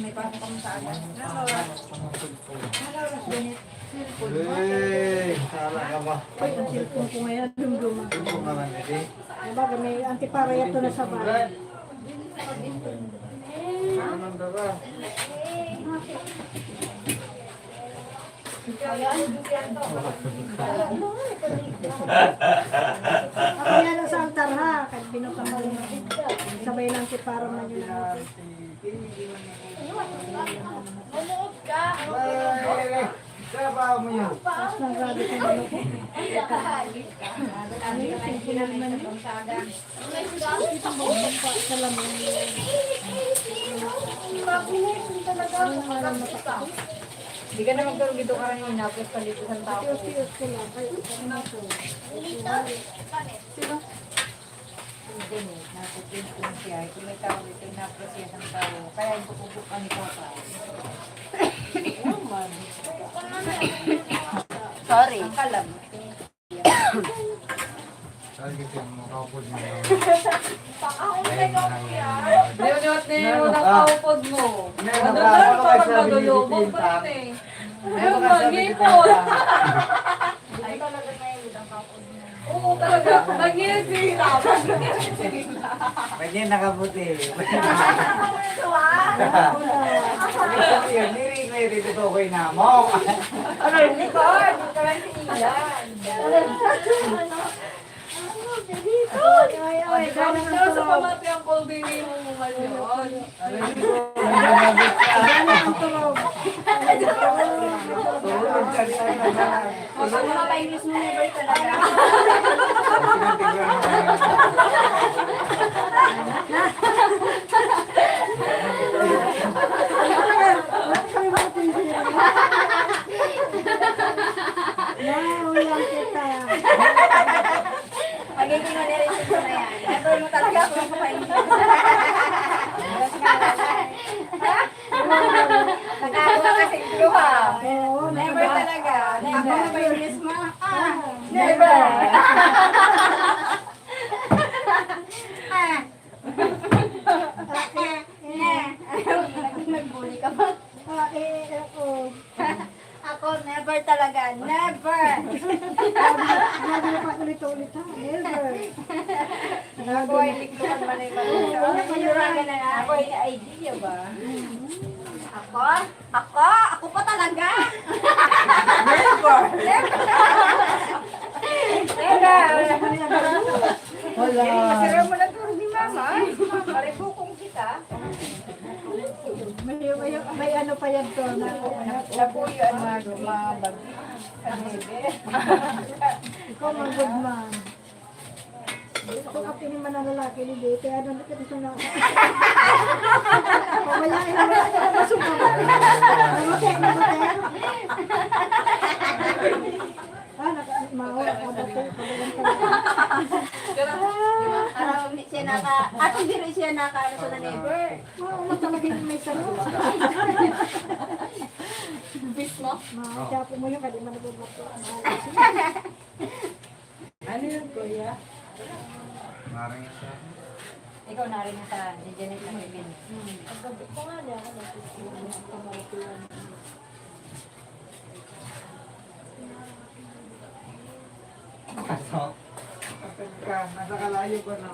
May pasok kami sa agad. Hey, sala ka ba? Ay, ang cellphone ko ngayon, dumduma. Ito ka man, hindi. Diba, may antiparaya to na sa bahay. Ano ka ba? Ako yan sa altar ha, kahit binukang mo rin. Sabay ng antipara man yun. Manood ka. Trabaho mo yun. Tapos nang grabe ko ano ko. Sa lamin. Hindi ka na magkaroon dito ka rin yung napos ka dito sa tao. Tiyos ko lang. Ay, ano to? Sino? Hindi mo, napos siya. Kung may tao dito, napos siya ng tao. Kaya yung pupupukan ni Papa. Sorry. Ang kalam. Sagitin mo, kapod mo. Niyot na yun ang kaupod mo. Ano na, parang nagulubog pa rin eh. Ayun ba, ngipon. Ay, talaga na yun ang kapod mo. Oo, talaga. Nag-iisira. Pwede nakabuti. Niri-niri dito ko inamo. Ano, hindi ko. Hindi ka lang sinilan. Ay, ganang ang Pero sa tulog. pamati ang koldini mo mo yun. Ganang ang tulog. Tulog ka rin na. Pag mapa-English mo, never talaga. Nahulang kita. Magiging generation ko na yan. Never mo talaga ako mapa-English. Nagkagawa kasi luha. Oo, Never talaga. Ako mapa-English mo. Never. Nagbuli ka ba? oo. Ako, never talaga. Never. Sabi na pa ulit-ulit ha. Never. Ako ay liklukan man ay malusa. Ako ay idea ba? Ako? Ako pa talaga. Never. Wala. Masira mo na turo ni Mama. Maribukong kita. May ano pa yan to na Napuyo ang mga bagay. ikaw mga good man. Kung kapinin man ang lalaki ni Dete, ano na kita na. Pamayain na wala ka masuka. Namutek. Mawala ka ba ito? Siya naka, at hindi rin siya naka, ano sa never. Mawala talaga yung may sarap. Bis mo? Siyapo mo yun, kadi man nagbabato. Ano yun, Kuya? Maring siya. Ikaw na rin sa si Janet lang yun. Paggabi ko nga niya, ako Kaso, kapag ka, nasa kalayo ko na.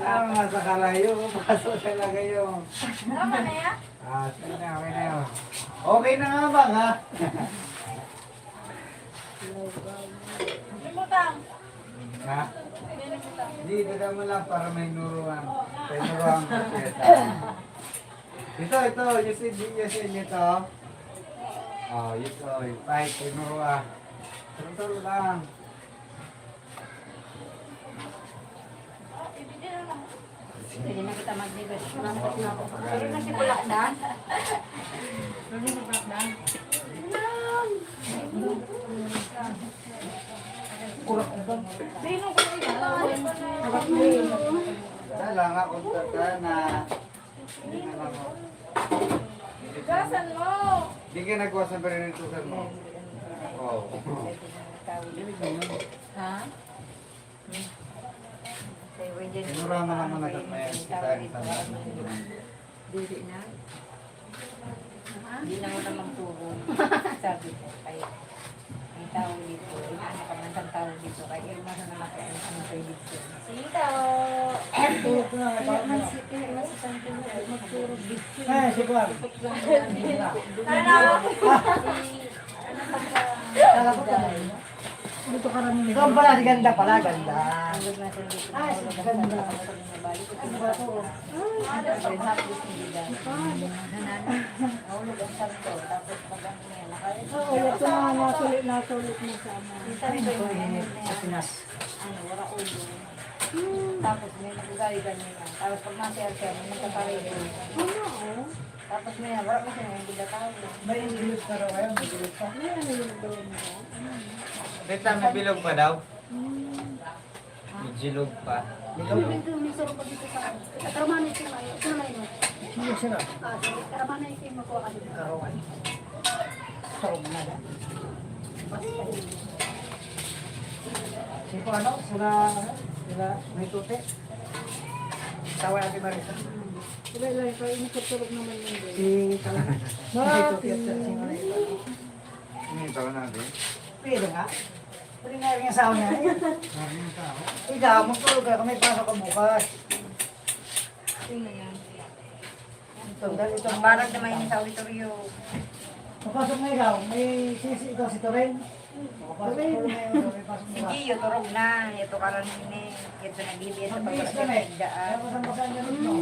Nasa kalayo, paso talaga yun. Tama na yan? Sige na, okay na yun. Okay na nga ba, ha? Hindi mo utang. Ha? Hindi, dada mo lang para may nuruan. May nuruan ko siya. Ito, Yusin ito. Oh, ito, kahit may nuruan. Turo lang. Pwede na kita mag-debate. Pero na si Kulakdan. Pero na si Kulakdan. Lang ako na. Gasan mo. Hindi ka nagkuha sa perinitusan mo. Oh. Ha? Sinura mo naman agad na yan. Kita yung tanda. Dili na. Hindi na mo namang turo. Sabi ko, kaya ang tao dito, ano ka man ang tao dito, kaya ilma na naman kaya ang prediction. Sito. Eh, si Juan. Ano? Kala ko ka dito ka rin. Ikaw pala, si ganda pala, ganda. Ah, ganda. Ano ba ito? Nahulog ang sarto, tapos pag-ano niya, Oo, ito na nasulit na sa Pinas. ano, wala ulo. Tapos may nagugay ganyan. Tapos pag masayar siya, may nagkakaray doon. Tapos may wala ko siya, may bigatawag. May English na raw kayo, may English pa. Rita, may bilog pa daw? May jilog pa. Sino sila? Karoon. Karoon. Sarong na. Sino ano? Sila may tute. Tawa natin Marisa. Wala lang, kaya inikotulog naman yun. Si Kalana. May tute at si Marisa. Hindi, tawa natin. Pwede nga. Pwede nga yung asawa niya. Ikaw, magtulog ka. May pasok ka bukas. Tingnan yan. Dahil ito. Ang barang naman yun sa auditoryo. Papasok na ikaw. May sisi ito si Toren. Papasok ko na yun. May pasok Si na. Gio, turog na. Ito ka lang ini. Ito nagbibigay sa Mabilis pagkakas ka ng na eh. daan. Kaya pasang-pasang niya rin mo.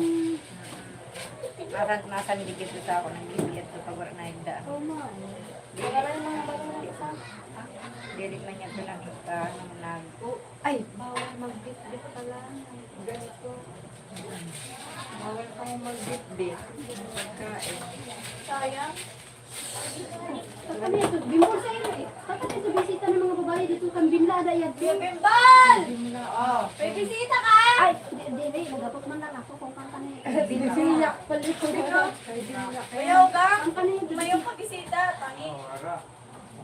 Masan dikit sa ako nagbibigay sa pagkakas ng daan. Dili man niya pinakita nung nag... Ay, bawal mag-bit-bit pala. Ganito. Bawal ka mo mag-bit-bit. Pagkain. Sayang. Kami ito, bimol sa ino eh. Tatapos ito, bisita ng mga babae dito kang binlada yan. Bimbal! May bisita ka! Ay, hindi, nagapot man lang ako kung kang kanay. Biniyak pala ito. Mayaw ka? Ang kanay, Mayaw ka bisita. Tangi. Oh, ara.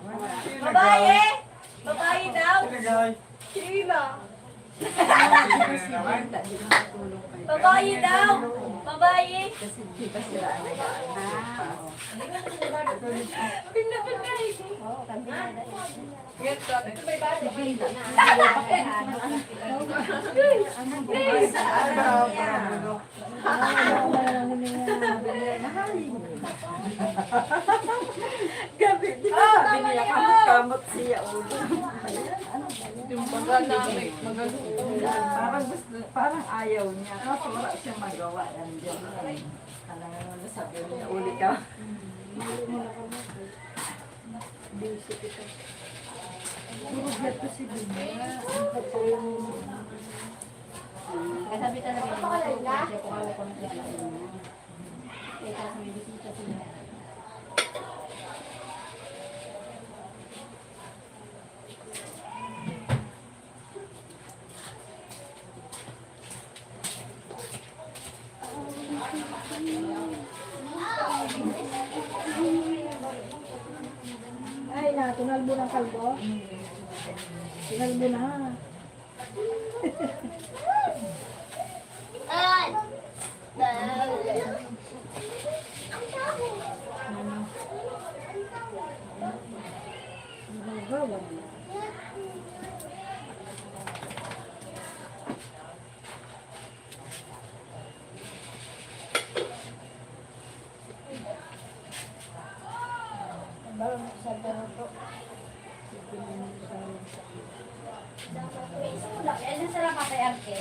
Babae! Babae daw! Sino ba? Babae daw! Babae! Pinapagay. oo, kang binlada yan. Ganito. Ito may bata. Biniyak ang kamot siya ulo. Yung baga namin, parang ayaw niya. Kasi wala siyang magawa. Andiyan na rin. Alam mo, sabi niya, uli ka. Kasabi talaga yung mga tulog siya kung ako kung siya lang yun. Kaya kasi may bisita sila. Ay na, tunalbo ng kalbo. Tunalbo na. isuda. Ano sila pa kay Arke?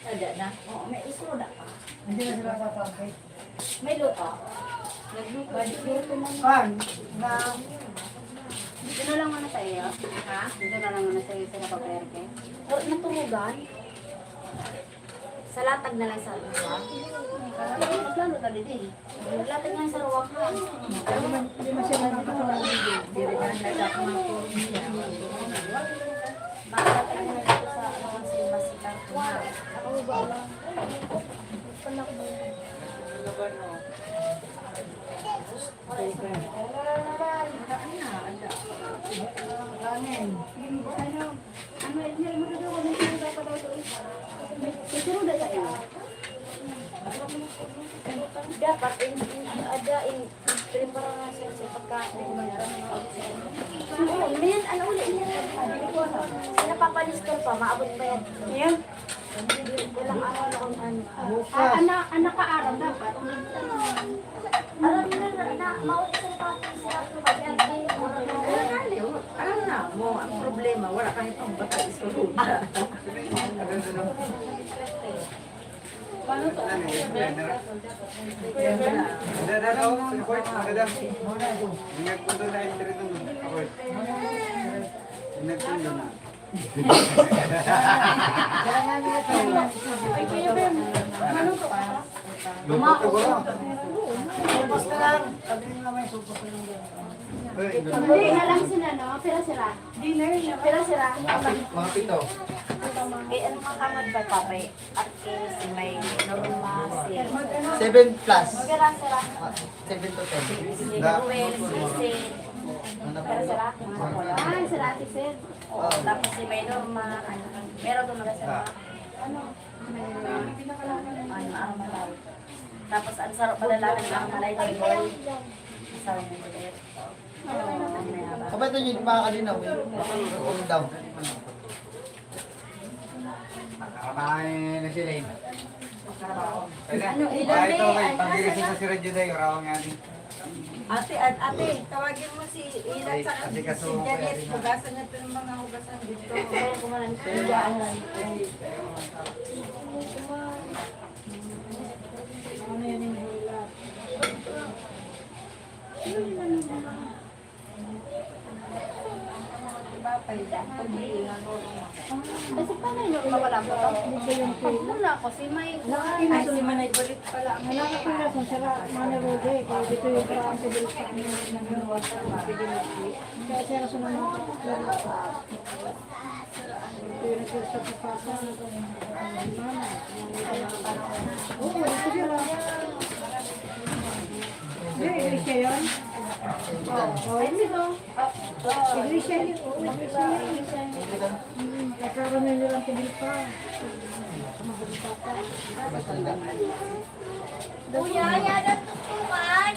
Ada na. Oo, may isuda pa. Hindi na sila papagay. May luto. Nagluto. Pan, na Dito na lang muna sa iyo. Ha? Dito na lang muna sa iyo sa napaperke. O, naturugan. Sa latag na lang sa luwa. Maglalo tali din. Latag na lang sa ruwak ha. hindi na sila nakakawala. Diri na nagkakamako. Malatag na lang dito sa ano sa masikar. Ako ba lang? Dapat ada prepara nga siya sa pagkain. Minsan, ano ulit niya? Sila papalistol pa, maabot pa yan. Yan. Walang araw ano. Anak ka-araw dapat. Alam mo na, maulit sa pati sa Alam na mo, ang problema, wala kang itong bata isulod. Paano to? Ada daw, support, ada. Ingat ko doon na entry doon. Support. Ingat ko doon na. Ay, kaya ba? Paano to? Luto ko ba? Tapos ka lang. Sabi nila may supo sa yung Hindi na lang sila, no? Pira sila. Dinner na. Pira sila. Mga pito. Eh, ano mga kamad ba tapay? Ate, si May Norma, si... 7 plus. Pira sila. 7 to 10. Si Ruel, si Sin. Pira sila. Ah, sila Ate Sin. Oo, tapos si May Norma. Meron doon na sila. Ano? Ano, malay. Tapos ang sarap pala lang ng malay ng boy. Masarap ng boy. Kapag ito yung mga kalinaw, cool down. Nakakain na sila eh. Ano, Ah, ito kay pag-irisip na si Radyo Day, orawang nga din. Ate, tawagin mo si Ilan sa Ate Kaso. Janet. Hugasan na ito ng mga hugasan dito. Kaya kumalan siya. ano yan yung hula. Kasi paano yung mawala mo to? Muna ako si May. Ay, si Manay Kulit pala. Nakakapila kung sila manerude. Kaya dito yung parang sibil sa kaya sila sunod ito yung nagkirsa sa pasa. Oo, ito sila. Hindi, iglesia yun. Oo, hindi to. Iglesia yun. Oo, iglesia yun. Nagkaroon na nilang sibil pa. Kuya, yan ang tutukan.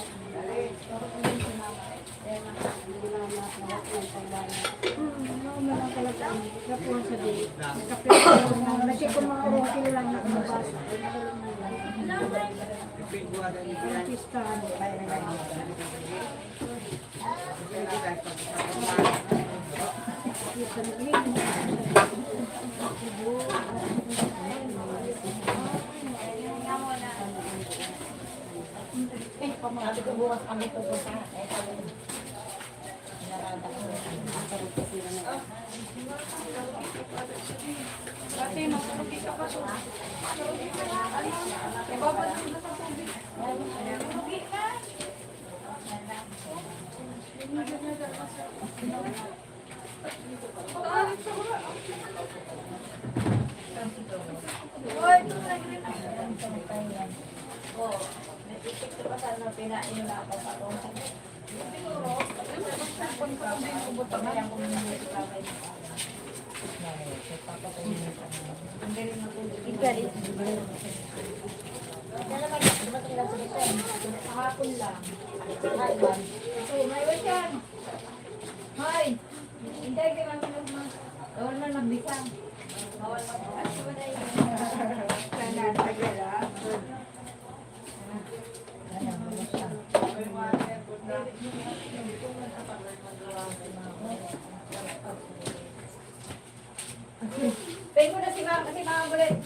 Pay mo na si Mama Bulet.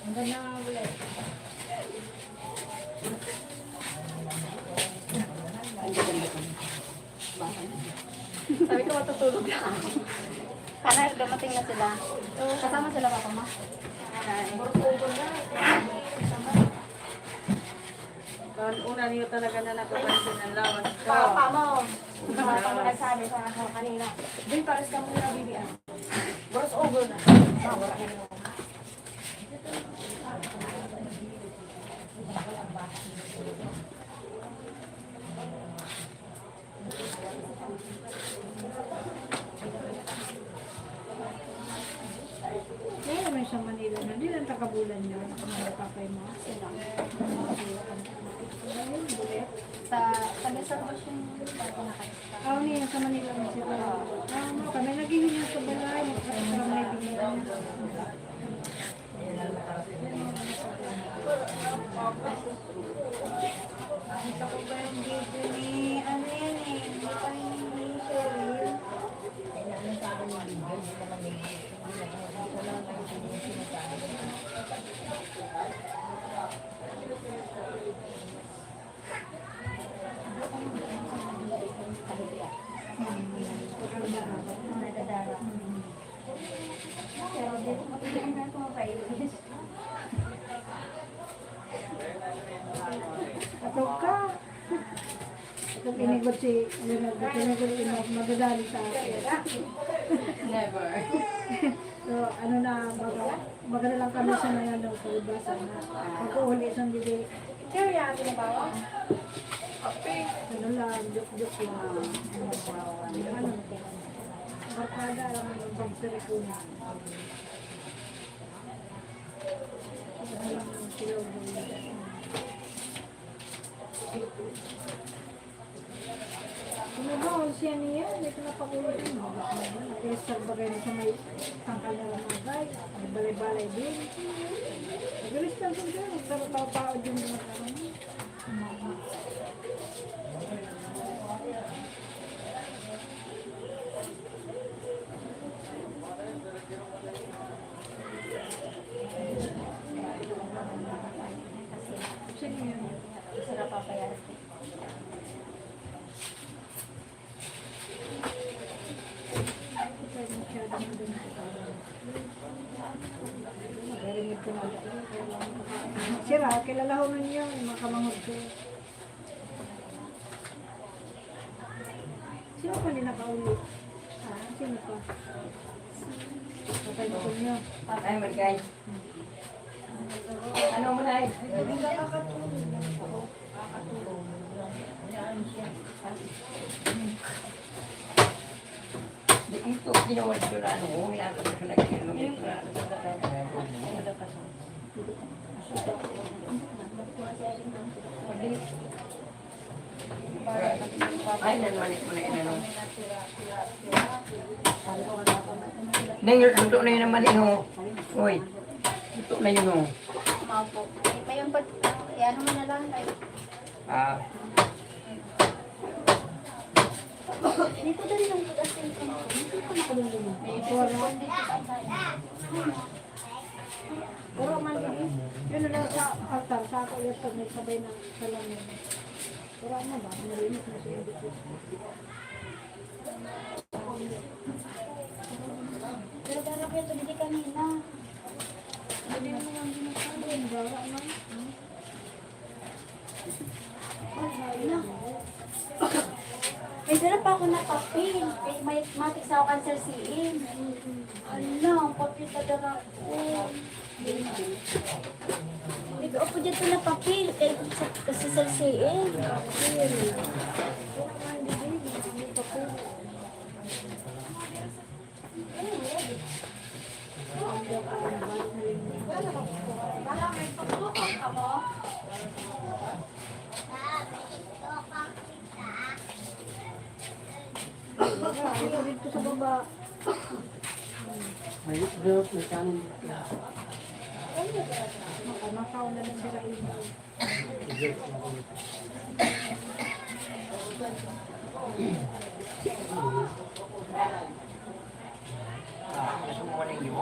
Ang ganda nga ulit. Sabi ko matutulog lang. Sana dumating na sila. Kasama sila pa ma. Una niyo talaga na napapansin ang lawan. Papa mo. Papa mo nagsabi sa ako kanina. Din pares ka muna bibian. Boros over na. Wala ka na. Kaya naman sa Manila na, di lang takabulan niya. Nakapay mo. Sila. Sa taga-salvation nakakita. Ako niya sa Manila na sila. Kami naghihingi sa balay. Para may bigyan niya. Nakita ko ba yung video ni, ano yan eh, ni Cheryl? Pero dito matilang na kumapailis. Atog ka. Atog inigod si Leonardo. Pinagod magdadali sa akin. Never. So, ano na, baga na lang kami sa mga daw sa ibasa na pag-uuli sa bili. Kaya yan, tinabawa? Ano lang, joke-joke lang. Ano ko. Barkada lang ang bagsari ko na. Ano lang ang silaw mo. Ano siya niya? Hindi ko napakulit mo. Nakisag bagay na sa may tangkal na lamagay. May balay-balay din. Nagalis lang kung dyan. Nagtaraw-tao din mga karoon. Sige yun. Sarap papayari. Pwede masyado mo din. Narinig ko na. Sira, kilala ho nun yun. Makamangod ko. Sino pa nila kaulit? Sino pa? Patay ko niyo. Ay, Margay. Ano mo na Di ito, ginawa ko na ano, kung ilan ko sa nagkilomit na. Ay, nanmanik mo na inano. Nengyo, luto na yun naman iho. Uy, luto na yun o. Maupo. May yung pag... Yan mo na lang tayo. Ah, Dito na rin ang pag-asin ko. Dito ko nakalulunod. Puro man din. Yun na lang sa altar. Sa ako yung pag may sabay ng salamin. Puro ano ba? Narinig na siya dito. Pero dara ko ito dito kanina. Hindi mo naman ginasabi. Ang gawa man. May dala pa ako na papel. May matik sa ako cancer CM. Ano, ang papel na dala ko. Hindi ako dyan ito na papel. Kasi sa CM. Wala, may pagtukang ka mo. Ito dito sa baba. May group na kanin. Makamakaw na lang sila ito. gusto mo na yung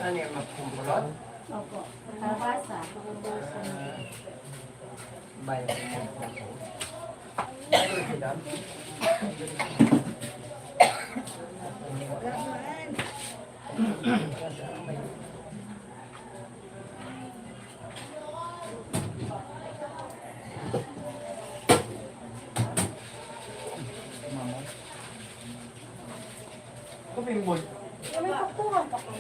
Ano yung magkumpulot? Opo. Kalabasa. Bayan. Kaping mo. May pakuhan pa ko.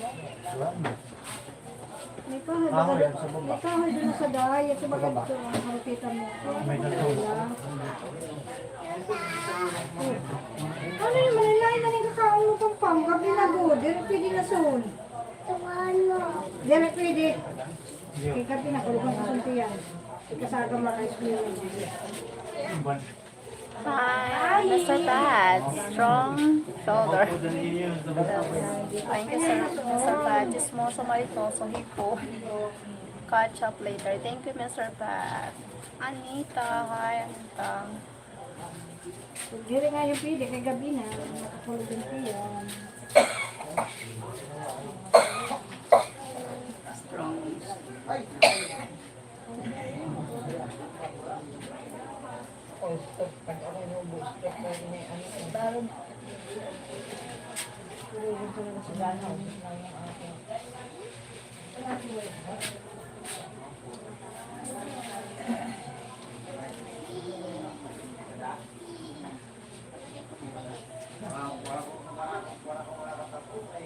May kahoy. May kahoy doon sa dahay. Ito ba ganito? Nakikita mo. May lang. Ano yung malalay na yung kakaon mo pang pang? Gabi na go. Dere pwede na soon. Dere pwede. Kaya gabi na kulukang kasuntiyan. Ikasaga maka-school. Hi, Mr. Pat. Strong shoulder. Thank you, sir. Mr. Pat. Chismoso maritoso hipo. Catch up later. Thank you, Mr. Pat. Anita. Hi, Anita. Dere nga yung pwede. Kaya gabi na. Nakakulukang tiyan.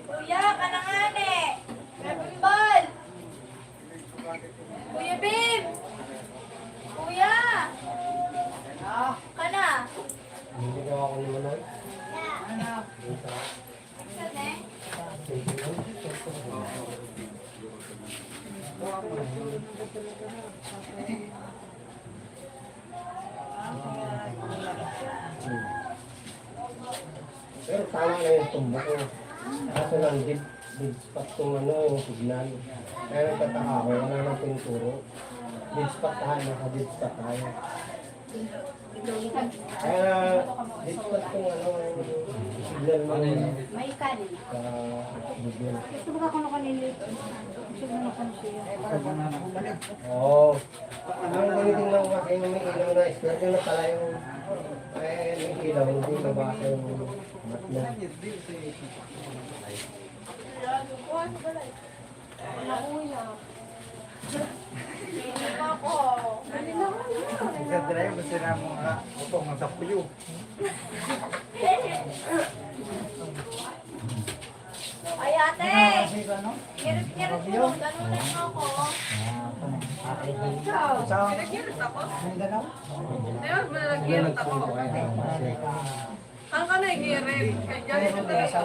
Kuya, kanangane! Ball! Kuya Bim! Kuya! Kana? Hindi ka ako naman. Saan eh? Pero tama na yung tumbo ko. Kaso lang, dead spot kung ano, yung signal. Kaya nagtataka ako, wala nang pinuturo. Dead spot tayo, naka-dead spot tayo. Kaya, dead spot kung ano, signal mo May kanin. sa bigyan. Gusto mo ka kung nakanilit? Gusto mo na siya. Oo. Ang gamitin lang kasi yung may ilaw na isper na pala yung may ilaw, hindi nabasa yung mat na. Ganda na yun. Basta na mga utong ng tapuyo. Ay ate! Ngirit-ngirit mo. Ganunan mo ako. Ang ka na hirit. Kaya ganito talaga.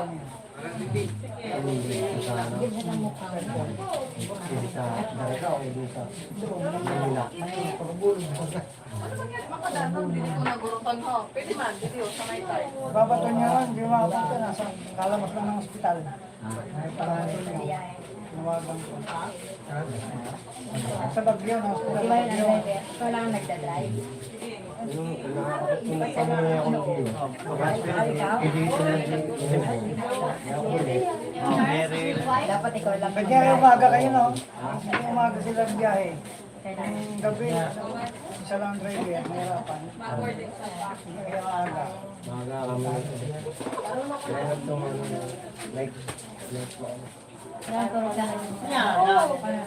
Makadataw, hindi ko nagurutan ho. Pwede man, dito sa may tayo. Babato niya lang, di makapunta na sa kalamas lang ng ospital. Ay, parang niya. Nawagan ko. Sa Bagyo, ng ospital sa Bagyo. Ito lang ang nagdadrive. Kung paano ako Dapat ikaw lang. Kaya umaga kayo, no? Umaga sila biyahe. Yung gabi, isa lang ang driver, mahirapan. Kaya maaga. Mga kami. Kaya itong like Yan, turo ka lang.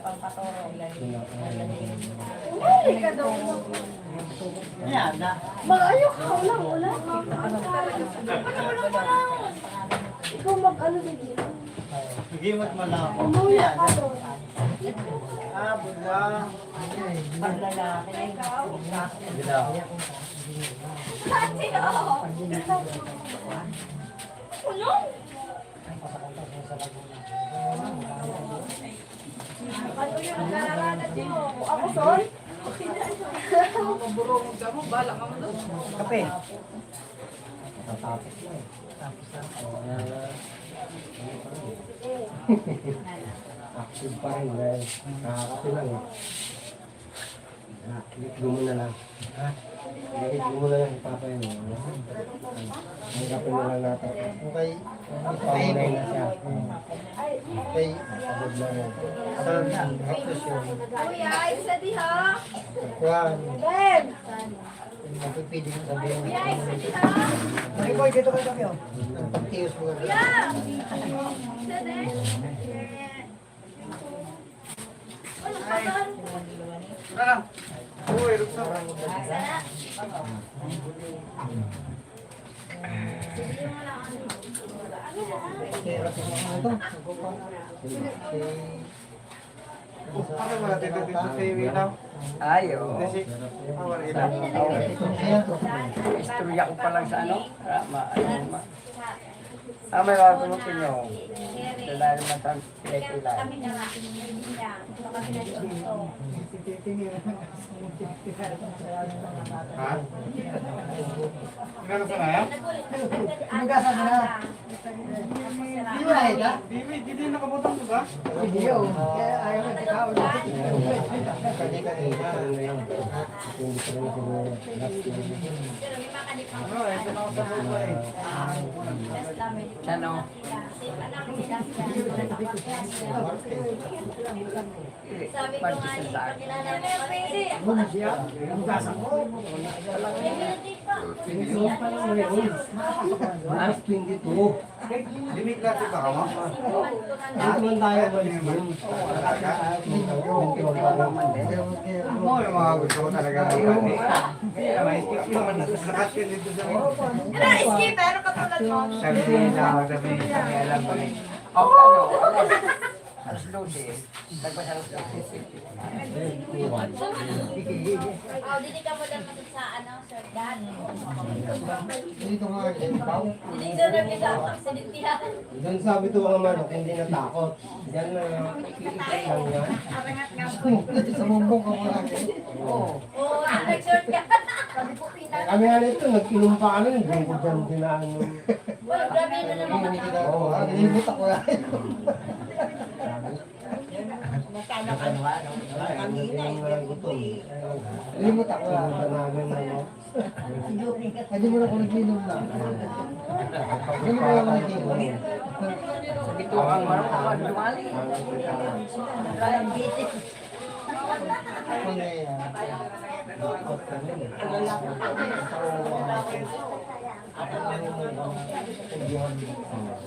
Pampaturo. Maayo ka, ulang. Ikaw mag-ano din dito. Nagimot mo lang ako. Umuya ka doon. Ah, buda. Paglalaki. Ano yung nararamdaman mo? Ako, son? Maburong ka mo, bala ka mo doon. Kape. tatapos na eh. Active pa rin dahil nakakapin lang eh. Click mo na lang. Ha? Hindi mo na lang ipapay mo. Hangapin na lang natin. Okay. Pamunay na siya. Okay. Pagod na rin. Tapos yun. Kuya, isa di ha? Juan. Ben! Magpipili ko sabihin. Kuya, isa di ha? Ay, boy, dito ka kami. Ang pagtiyos mo. Kuya! Isa din? Wala pa ba? Tara. Uy, ruksa. Isa na. Ano ba natin dito sa ilaw? Ayo. Kasi, awal ilaw. Istorya ko pa lang sa ano. May mapulupin nyo. Dalalim na tayo pinag-ilay. Kami na nga. Hindi na. Ito kami na dito. Ha? Meron sa naya? Nagasa mo na. Di ba ito? Hindi nakabutang ko ba? Hindi yun. Kaya ayaw ko ikaw. Kanya-kanya. Ano yan? Hindi ko naman siguro. Pero may makalipang. Ano, ito na ako sa buhay. Ano? Sabi ko nga ni pakilala mo pwede. Mas 22. Hindi klase ba ka mo? Dito man tayo balik yun. Oo, yung mga gusto ko talaga magpani. Kaya may skip naman nakat yun dito sa mga. Skip, pero katulad mo. Sabi nila ako, sabi nila, may alam ko eh. Ako ano? Alas 12. Tagpas alas 12. Oh, dili ka mo lang masad sa ano, Sir Dan. Dito nga ikaw. Dili ka rin nila ang aksidentihan. Doon sabi to ang manok, hindi natakot. Diyan na iikot lang yan. Sa mumbong ka muna. Oo. Oo, nag-short ka. Sabi po, pinag. Kami nga nito, nag-ilong pa kami, hindi ko dyan dinaan yung... Well, grabe na naman. Oo, nilibot ako yan. Limot ako lang. Hindi mo na ako nag-inom lang. Hindi mo na ako nag-inom. Ito ang marunong dumali.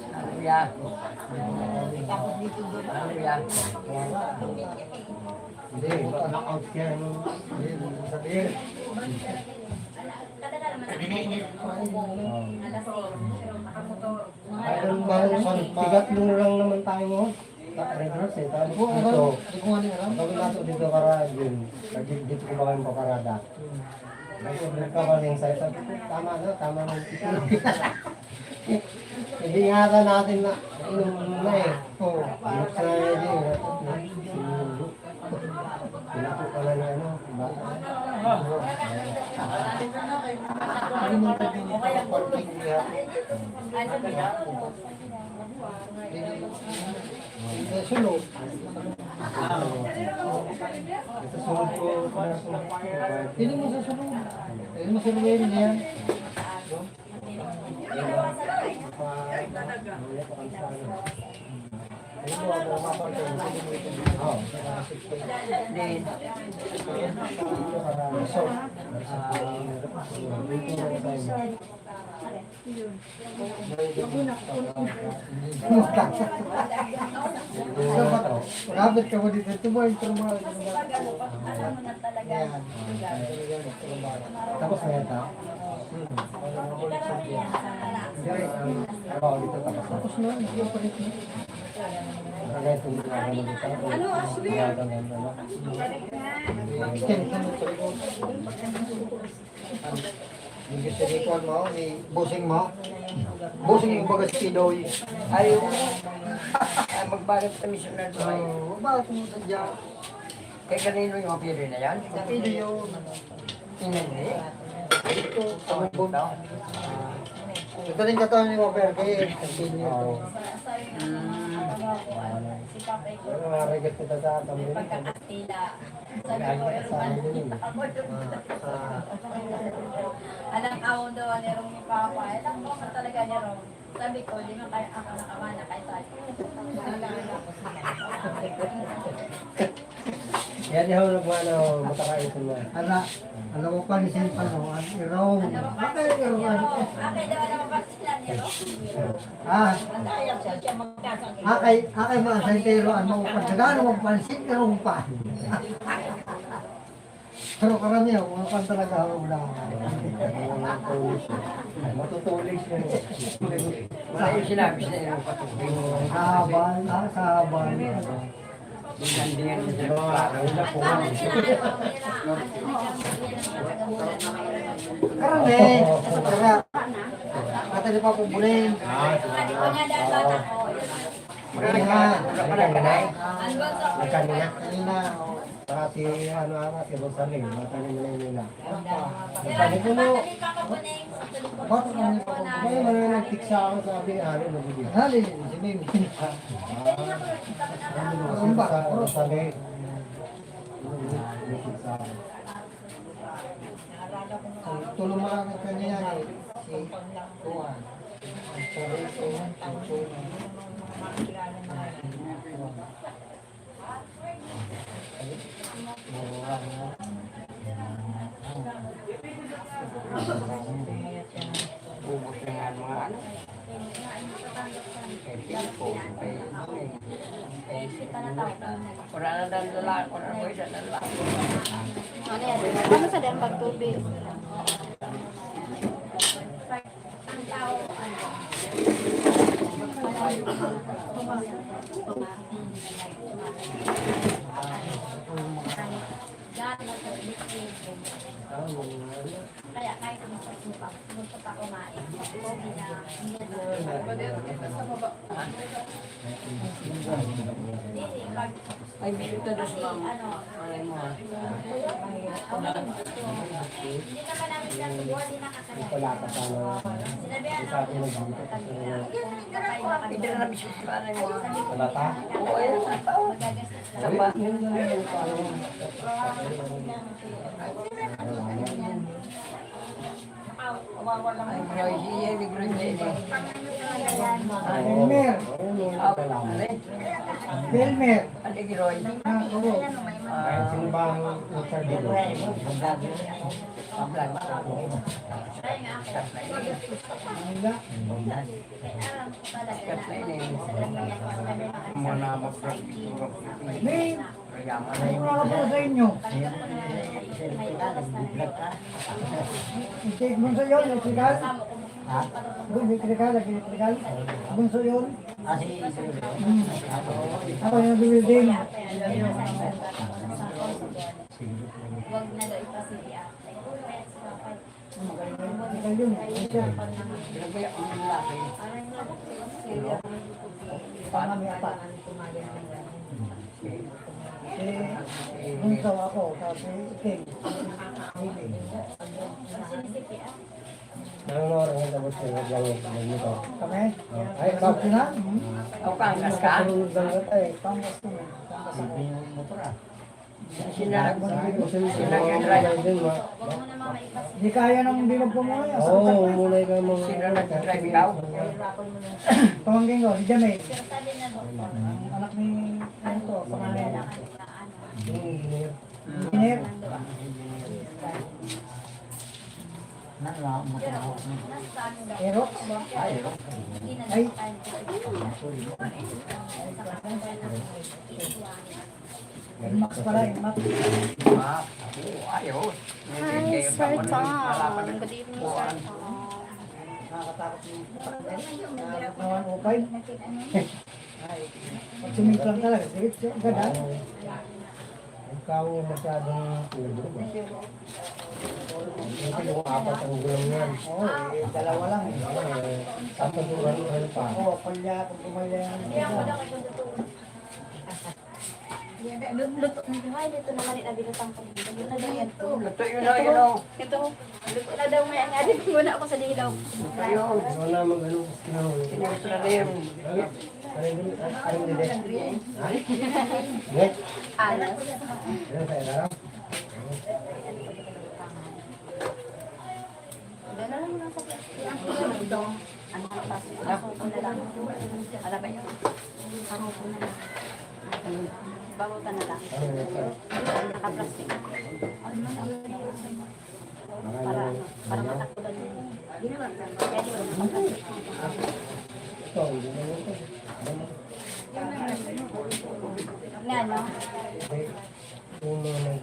Hallelujah. Hallelujah. Hindi, knockout yan. Sabihin. Kada naman alas 6. Ayun ba, bigat mo lang naman tayo mo. Reverse eh, tayo dito. Sabi nato dito para yun. Dito ko ba kayong paparada. Nagkakaling sa'yo. Sabi ko, tama na. Hindi nga natin na inom na eh. Oo. Binuksan na yun eh. Pinako pala na ano. Sunod. Sunod ko. Hindi mo sasunod. Hindi mo sasunod yan. Then, Kapit ka mo dito, tumoy, tumoy. Alam mo na talaga. Tapos na yan ta? Tapos na, hindi pa rin. Ano, Ashley? Hindi sa likod mo, ni busing mo. Busing yung bagas kidoy. ayaw mo. Ay, magbagat kami sa nagbahay. Bakit mo sadya? Kaya kanino yung apiri na yan? Napili yung Hindi. ito, sa mumbong. Ito rin katawan ni Robert kay continue to. Si Papay ko. Regat kita sa kami. Pagkakastila. Sabi ko, alam ako daw ni Rong ni Papa. Alam ko ka talaga ni Rong. Sabi ko, di man kaya ako nakamana kay tayo. Yan yung nagmano matakain mo. Alam mo pa ni Sen Pano, ang irong. Bakit daw naman pa sila ni Rong? Akay mga sentero, ang mga pagkagano mong pansin, irong pa. Pero karamihan, mga pan talaga ang ulang. Matutulig siya. Wala yung sinabi sa irong patuloy. Sahaban, sahaban. Karami, kaya katali pa po bulin. Hindi ko nga dahil bata ko. Kanina. Kanina, Para si ano si Rosalie, matanin mo nila. Sabi ko mo. ba't ang May mga nagtiksa ako sabi ano nabigyan. hali, si Mimi. Rumba sa Rosalie. Nagtiksa ako. Tulong mga kanya yan eh. Si Tuan. Sorry, Tuan. Ubus na nga mga ano. Wala na daw lalaki, wala na boy, lalaki. Ano yan? Ano sa din pagtubig? Kaya kahit gusto pa kumain, okay na. Ay, bisita doon sa mama. Malay mo ha. Hindi naman namin siya siguro din nakakaya. Wala ka pa na Sinabihan sa akin nagdito kasi Hindi na bisita sa malay mo ha. wala ta. Oo, ayun sa tao. Sa ba? Ay, groy, siya, may groy din eh. Belmer. Aw, alay. Belmer. Ano groy? Oo. Kahit sino ba ang Richard dito? Muna May, wala ka po sa inyo. Itik mo sa yun, itikal. Doon, itikal, itikal. Bunso yun. Ako yung building. Huwag na daw ipasili ah. Itikal yun. Paano may apa? Bunso ako, kasi itik. Nanonood ang tapos sa lang nito. Kami? Ay, ikaw na? Ako kangas ka? Tulog lang ito eh. Pangos ko na. Sinarap mo. Sinag-drive din ba? Huwag mo na mama ipasili. Di kaya nang bilog ko muna. Oo, muna ka mga... Sino nag-drive ikaw? Pamangkin ko, si Jamil. Pero sabi na doktor, Ang anak ni ano to, pangalan niya. Engineer. Engineer. nasaan daw. Aerox. Hindi na Ay. Max pala, Max. Ayos. Hi, Sir Tom. Good evening, Sir Tom. Nakakatakot yung nagkawan upay. Pag sumimplang talaga, diretso, ganda. Ikaw masyadong tulog ba? Hindi ko apat ang gulang yan. Oo, dalawa lang. Tapos ano pa? Oo, palya, kung pumalya. Hindi ako daw kayo totoo. Luto na daw. Dito naman rin nabinutang ko. Luto na daw yan. Luto yun o, yun o. Ito. Luto na daw may nga. Dito muna ako sa dilaw. Ayun. Wala mag-ano. Sinuso na rin. Anong dede? Net? Alas. Ano tayo na? Gano'n lang muna sa ito. Ano ka pa? Ako ko na lang. Alam ba yun? Ako ko na lang. Barutan na lang. Naka-plastic. Para matakulan yun. Kaya di ba naka-plastic? Ito, hindi na ito. Nga, no? Uno na.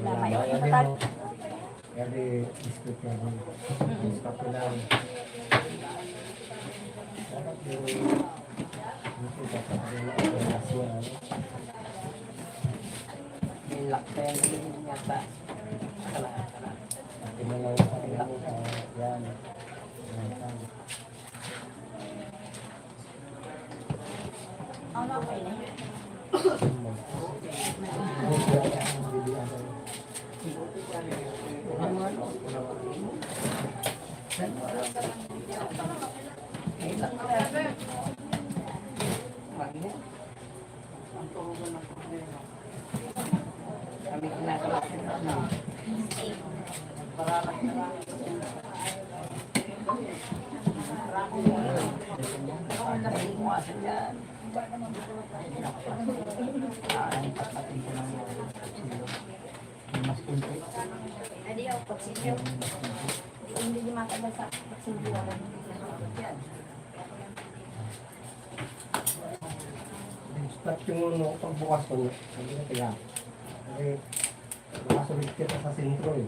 Lamay. Patag. Kaya biskuit na rin. Biskuit ko lang. Dapat yung ito dapat yung oras niya. May lakpan din yata. Kala. Pati na lang sa ilang yan. Ano ako yun eh? May lakpan. Magnet. Kami kinakalasin na. Iwasan yan. Hindi ako pagsilyo. Hindi di matagal sa pagsilyo. Start yung ano, pagbukas ko. Sabi ko, kaya. Kasi, nakasulit kita sa sentro eh.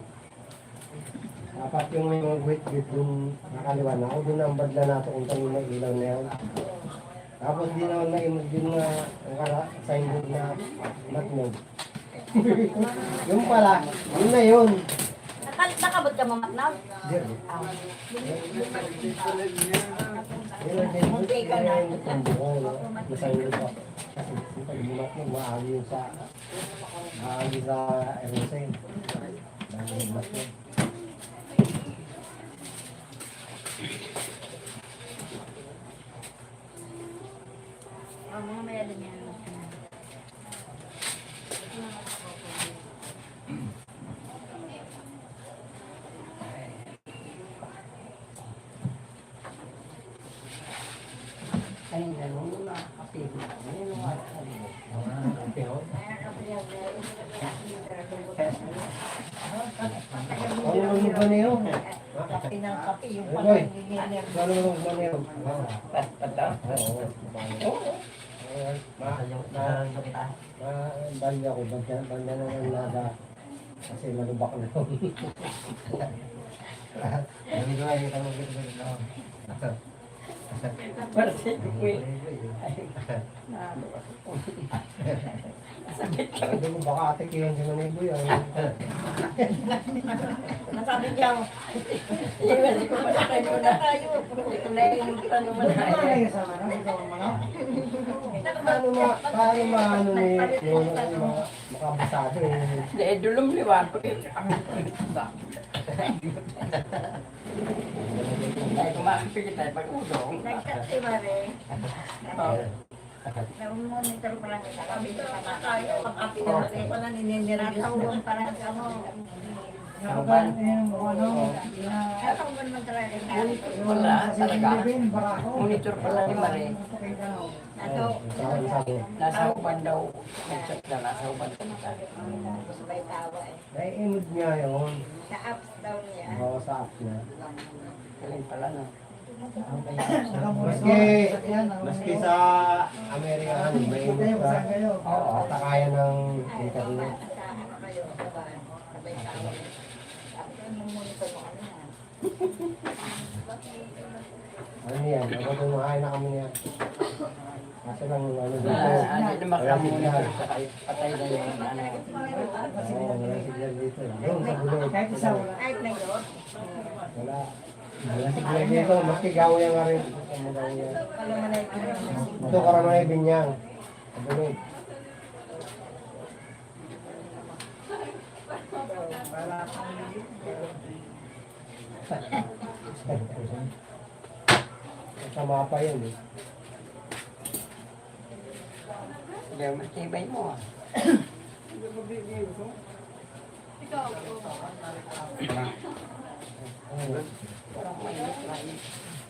Dapat yung may mga wait yung nakaliwa na. Ako doon ang badla nato kung kanina ilaw na yan. Tapos di naman naimod yun na ang signboard na matnog. Yung pala, yun na yun. Nakabot ka mamatnaw? Diyan. Yun ang din. Munti ka na. Yung buko, no? Yung signboard ko. Kasi yung pag-matnog, maagi yun sa aerosol. Dahil matnog. Mga mayroon yan. Kanina nung nakakapin. Ano nga? Ano mo ba niyo? Kapi ng kapi. Yung Boy, pag-ingin ano mo ba niyo? Pata? Oo. Bali ako, banda na ng nada. Kasi malubak na ako. Hindi ko ay kami gito. Parsi ko eh. Hindi mo baka ate kiyon si Manibo yan. Nasabi niya ako. Iwan ko pa na kayo na tayo. Ito na yung ano mo na. Paano maano ni makabasado eh. Hindi, dulong liwan ko. Ang ba? Ay, kumakapigit tayo pag-udong. Nagkati ba rin? Monitor pa lang ito. Sabi ko na tayo. Pag-api na rin. Wala nininiratawang para sa mo. Sauban. Natawag naman talaga. Wala talaga. Monitor pala ni Mare. Ato. Nasa uban daw. Nag-chat na nasa uban talaga. Sabay tawa eh. Nai-imod niya yun. Sa apps daw niya. Oo, sa app niya. Galing pala no. Maski sa Amerika, may imod ka. Oo, takayan ng internet. Kasama kayo. Sabay tawa. Tapos yung monitor mo ano na. Ano yan? Ako tumahay na kami niya. Kaso lang ano dito. Hindi naman ka monitor sa patay na yung ano. Oo, wala signal dito. Doon sa bulog. Kahit na yun. Wala. Wala signal dito. Maski gawin nga rin. Ano gawin yan? Pala man ay Ito karamanay binyang. Sa bulog. Masama pa yun eh. Hindi, matibay mo ah. Ikaw.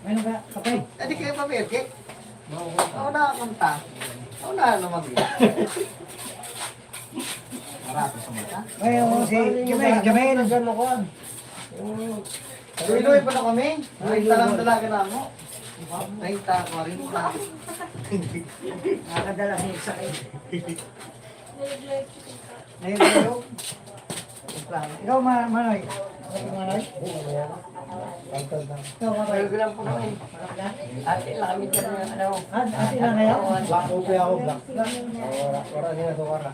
Ano ba? Kapay? Hindi kayo pabirkik. Ako na kumta. Ako na naman yun. Marami sa mata. Ngayon, si Jamil. Iloy pa na kami. Nakita lang talaga na mo. Nakita ko rin na. Nakakadala niya sa kayo. Ngayon, ikaw, Manoy. Manoy? Ikaw, Kapay. Pero lang po kami. Ate lang kami dyan ng ano. Ate lang kayo? Black upi ako, black. Wala din na wala.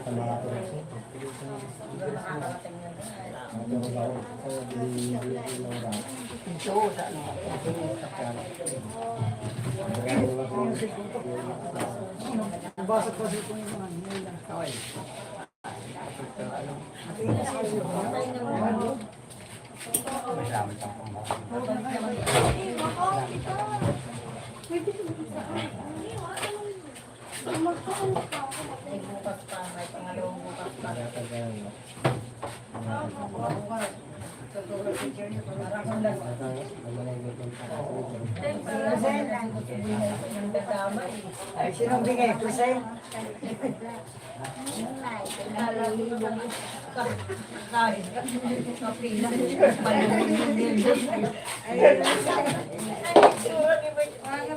Sama ako rin. Ito sa ano. Basag pa sa kung yung mga nila. Okay. Ay, sinong bigay? Present?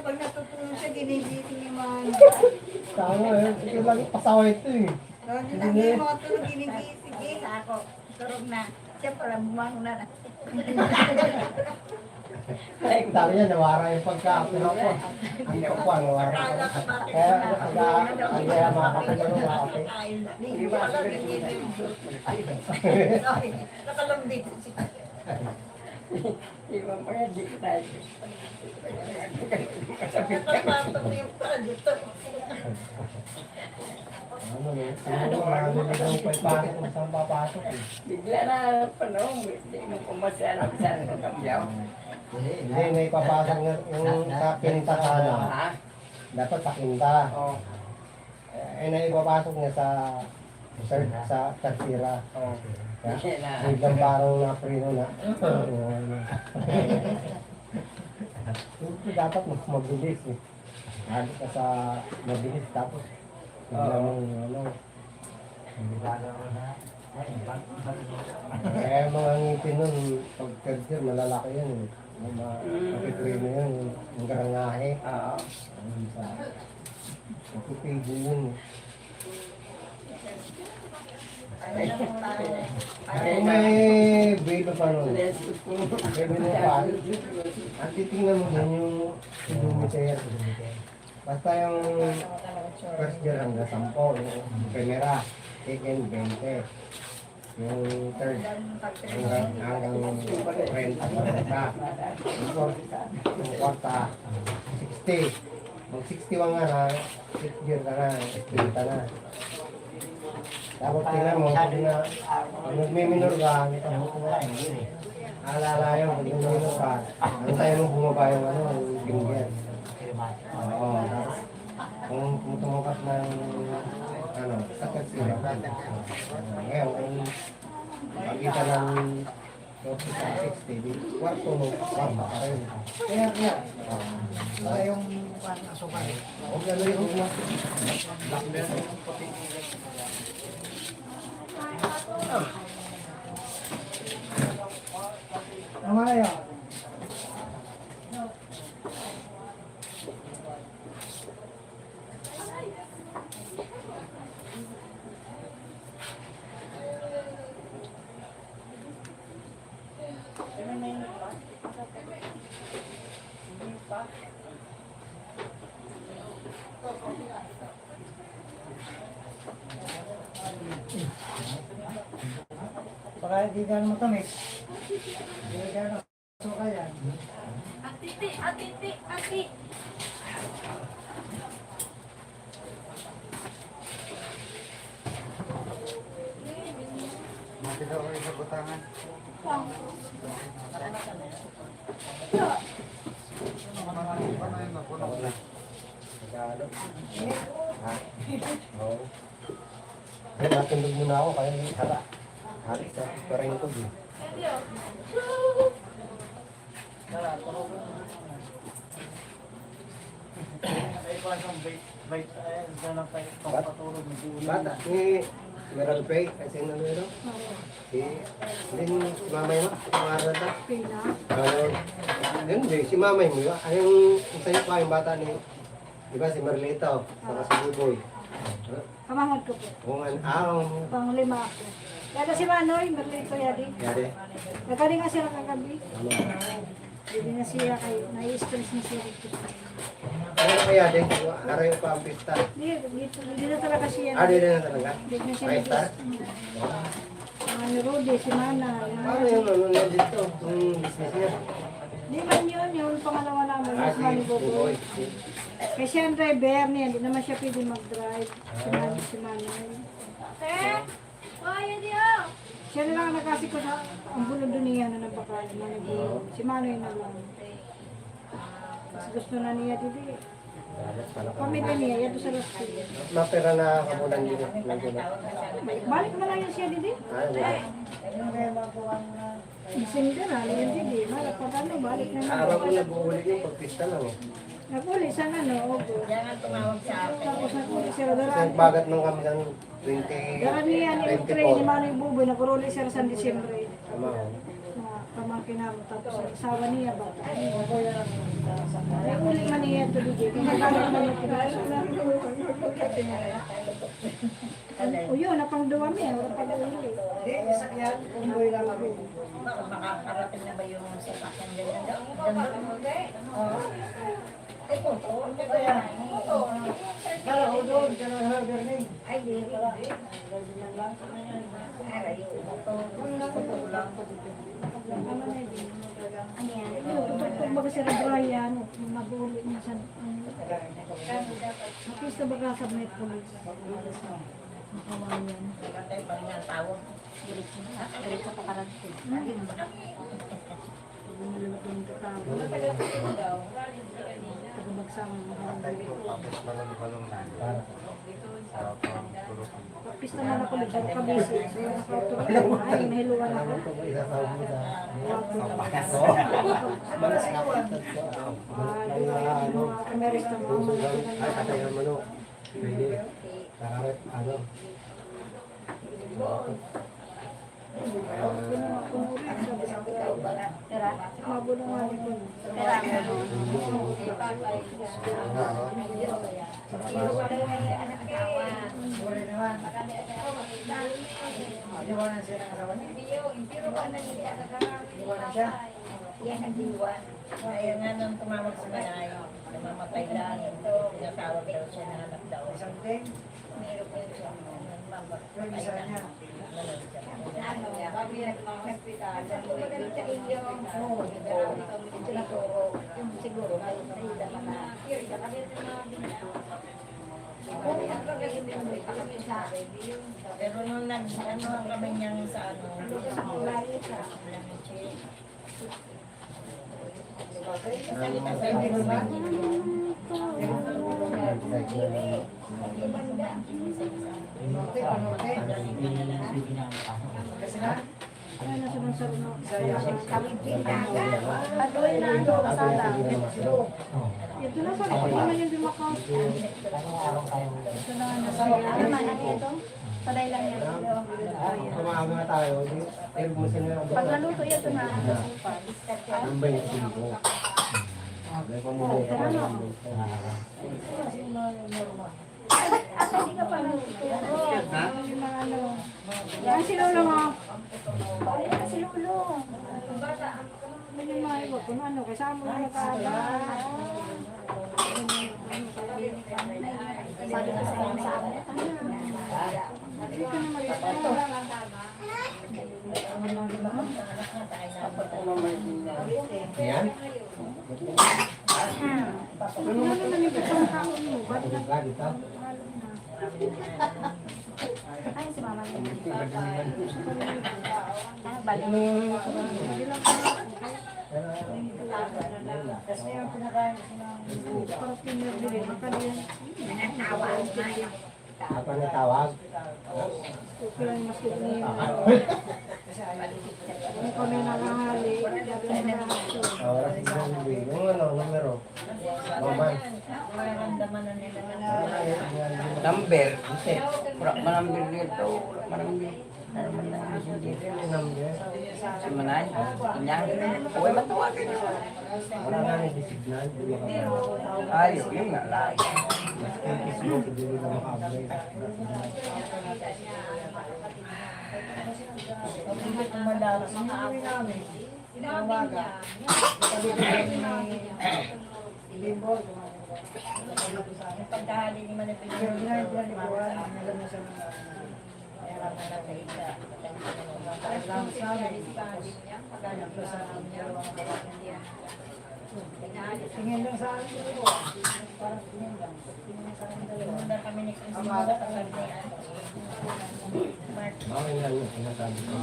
Pag natutulog siya, ginigising yung mga... Tama eh. Ito lagi pasawa ito eh. Hindi mo tulog, ginigising. Ako, tulog na. Siya pala, bumangon na. Dami niya, nawara yung pagka-apin ako. Hindi ko pa, nawara. Kaya, ang kaya mga kapit ano, mga kapit. Hindi mo alam, ginigising. Nakalambit siya. Iba pa yan, di tayo. Nakapatong yung pala dito. Ano eh, siguro marami ng pagpasok kung saan papasok eh. Bigla na panahon, hindi mo pumasya ng saan ng kamyaw. Hindi, may papasok nga yung sa pinta sana. Ha? Dapat sa pinta. Oo. Eh, naipapasok niya sa tercera. Oo. Kaya, biglang parang na-prino na. Dapat mabilis eh. Hali ka sa mabilis tapos biglang ano. Kaya mga ngipin nun, pag third malalaki yan eh. Mapiprino yun, yung garangahe. Oo. Mapipigil yun eh. Kung may baby pa nun, baby mo pa, ang titingnan mo dun yung kilometer. Basta yung first year hanggang 10, yung primera, second 20. Yung third, hanggang 30, yung kwarta, 60. Mag 61 nga na, 6th year ka na, 30 na. Tapos tingnan mo, pag nagmiminor ka, alala yun, pag nagmiminor ka, antayin mo bumaba yung ano, yung finger. Oo, tapos kung tumukat ng ano, sakit sila. Ngayon, kung pagkita ng 60, kwarto mo, kwarto ka rin. Kaya. Para yung asukal. Huwag na rin mo. Tama na yun. Baka hindi ka naman kami. Hindi ka naman asukal yan. Atiti, atiti, ati. utangan. Paano yung napuno na? Nagano? Ha? Oo. Ay, natulog muna ako kaya hala. Hari sa parang ko din. Bata, ni Meron Pay, kasi ano yun? Si Mamay mo, pangalan na. Pila. Yun, si Mamay mo, yung sa'yo pa yung bata ni, di ba si Marlito, saka si Buboy. Kamangod ko po. Kung ang Pang lima ako. Kaya si Manoy, Merlito yadi. yari, Nagkali nga sila kagabi. ano? Hindi na siya kayo. Nai-stress na siya dito. Ano kaya din, araw pa ang pista. Hindi na talaga siya. Ah, di na talaga? Hindi na siya. 5 star? Mga ni Rudy, si Mana. Paano yung ano na dito, yung business niya? Di man yun, yung pangalawa namin. Ah, Mas Mani si Buboy. Boboy. Kasi siya ang driver niya, hindi naman siya pwede mag-drive. Si Manoy. Siya na lang ang nakasiko sa ang bulod niya na nabakal. Si Manoy na lang. Mas gusto na niya dito. Pamilya niya, yan doon sa Las Piñas. Mapera na kamulan dito. Balik na lang yan siya dito. Ah, wala. Isinda na, yan dito. Malak pa ano, balik na Araw lang. ko nag-uulit yung pagpista lang eh. Naguli sa ano, Ogo. Tapos naguli siya. Kasi nagbagat nung kami ng 20... Dara niya ni Utre, ni Manoy Buboy, naguruli siya sa Disyembre. Tama ko. Pamangkin namin, tapos ang asawa niya ba? Ay, uli man niya ito dito. Kung nagbagat man ito. O yun, napang duwa mo yan. Wala pag-uli. Makakarating na ba yung sasakyan ganyan? Kung baga si Brian, mag-uli niya sa... Tapos na baga sa may police. Makawayan. Diretso pa karating. Pista na ako nito, kabisi. Ay, nahiluan ako. Mga kamerista mo. Ay, katayan mo no. Pwede. Kakarap, ano. Mabulungan ko. Yan ang diwan. Kaya nga nang tumawag sa kanay, namamatay lang. Tinatawag daw siya na anak daw. Meron po siya. Namamatay lang. Siguro, pero nung nag-ano kami niyang sa ano, Ay, nasa ng sarunok. Patuloy na ano, kasada. Ito na sa likod naman yung Dimakaw. Ano man, ano ito? Paday lang yan. Kumaaga na tayo. Pero mo sila ang Pag naluto ito na, ang bayan ko dito. Dahil pa mo hindi ka pa naluto. Yung mga ano. Yan si Lolo mo. Si Lulo. Ano yung mga iba kung ano. Kasama mo na kaala. Sabi na sa amin. Hindi ka naman ito. yan. Ano naman yung pagkakaon mo? Ba't Pagka dito. Ay, si mama niya. Balik. Kasi yung pinakain ko ng parang pinabili, makaliyan. Apa na tawag? Okay lang mas kita niya. Kung kami nakahali, sabi mo na ako. Oras yung ano, numero. Maman. Number, kasi manambil dito, manambil. Number. Semenay, inyang, huwag matawagan. Wala na yung disignal. Ayos, yun nga lang. Facebook, hindi na makablay. Pagkahali ni Manipin Tingin lang sa akin. Parang tingin lang. kami ni Chris Okay lang yung sinasabi ko.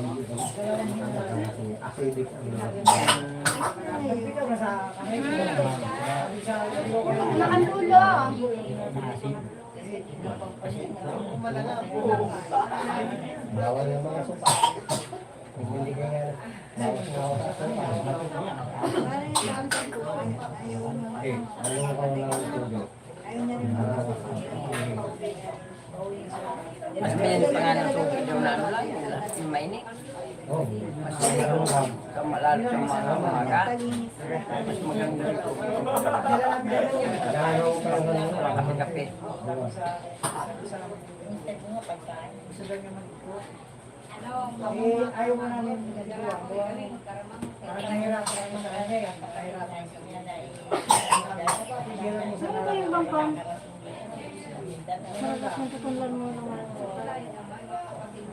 Acidic ang Nagpitaw na sa kami. Nakanulo. bawal yung mga sopa. Kung hindi ka nga, bawal sa sopa. Ano nga lang ang tubig? Mas may pangalan ng tubig yung ano lang, yung mainit. Oh, Mas ano lang, malalo sa mga umaga. Mas maganda yung tubig. gano'n ka lang Kape-kape. Ayaw mo namin nagagawa. Parang nahirapan mo sa kanya yan. Pakahirapan sa kanya. Pigilan mo sa Ano yung bangkong? Malakas ng tutulan mo naman.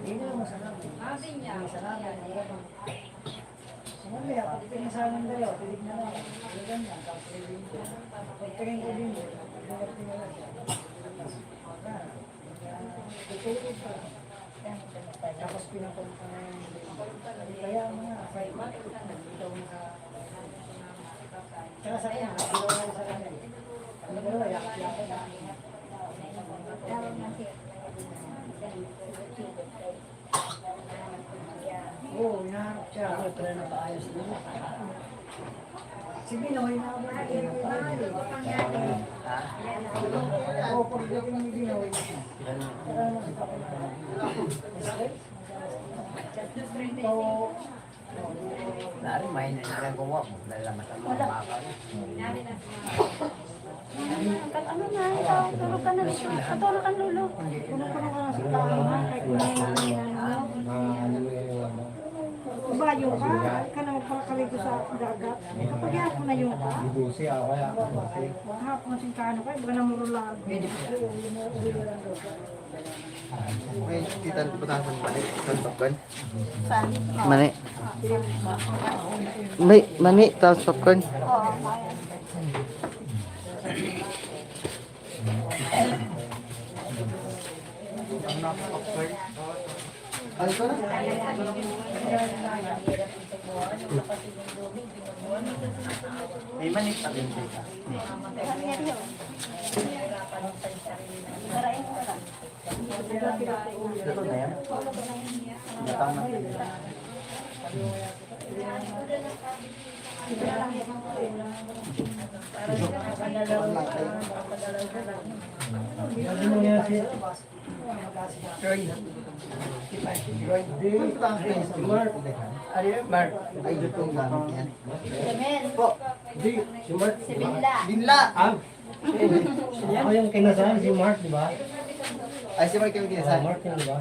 Pigilan mo sa namin. Mamaya, pag pinasahan ng dalawa, pilig na lang. Piligan na. Pagtingin ko din. Tutulog pa. Tapos pinapunta kaya mga ikaw na kaya sa kanya, ilaw na sa kanya. Ano ba yun? Yak-yak na. Oo, hinahanap siya. Pero napaayos na. Sige, naway na ako. Oo, pagdating ng ginaway na siya. Dari main na lang kuha mo. Dahil lang matama ang baka. Ano na, ikaw, tulog ka na dito. Katulog ka, Lolo. Puno-puno ka na sa tama, kahit kumain na ano. ano yung ano. Bayo ka, ka na magpakakali ko sa dagat. Kapag yan ko na yung ka, Dibusi ako kaya. hapon na sinkano ka, iba na murulado. Okay, kita putasan balik. Tantapan. Saan? Mani. Mani, tapos popcorn. Oo, Ay, ito na. May manik pa din siya. Ito na yan. Datang na. Ano nga siya? Troy. Mark. Ano yun, Mark? Ay, ito yung gamit yan. Di, si Mark. si Binla. Binla! Ako yung kinasal, si Mark, di ba? Ay, si Mark yung kinasan. Mark yun, di ba?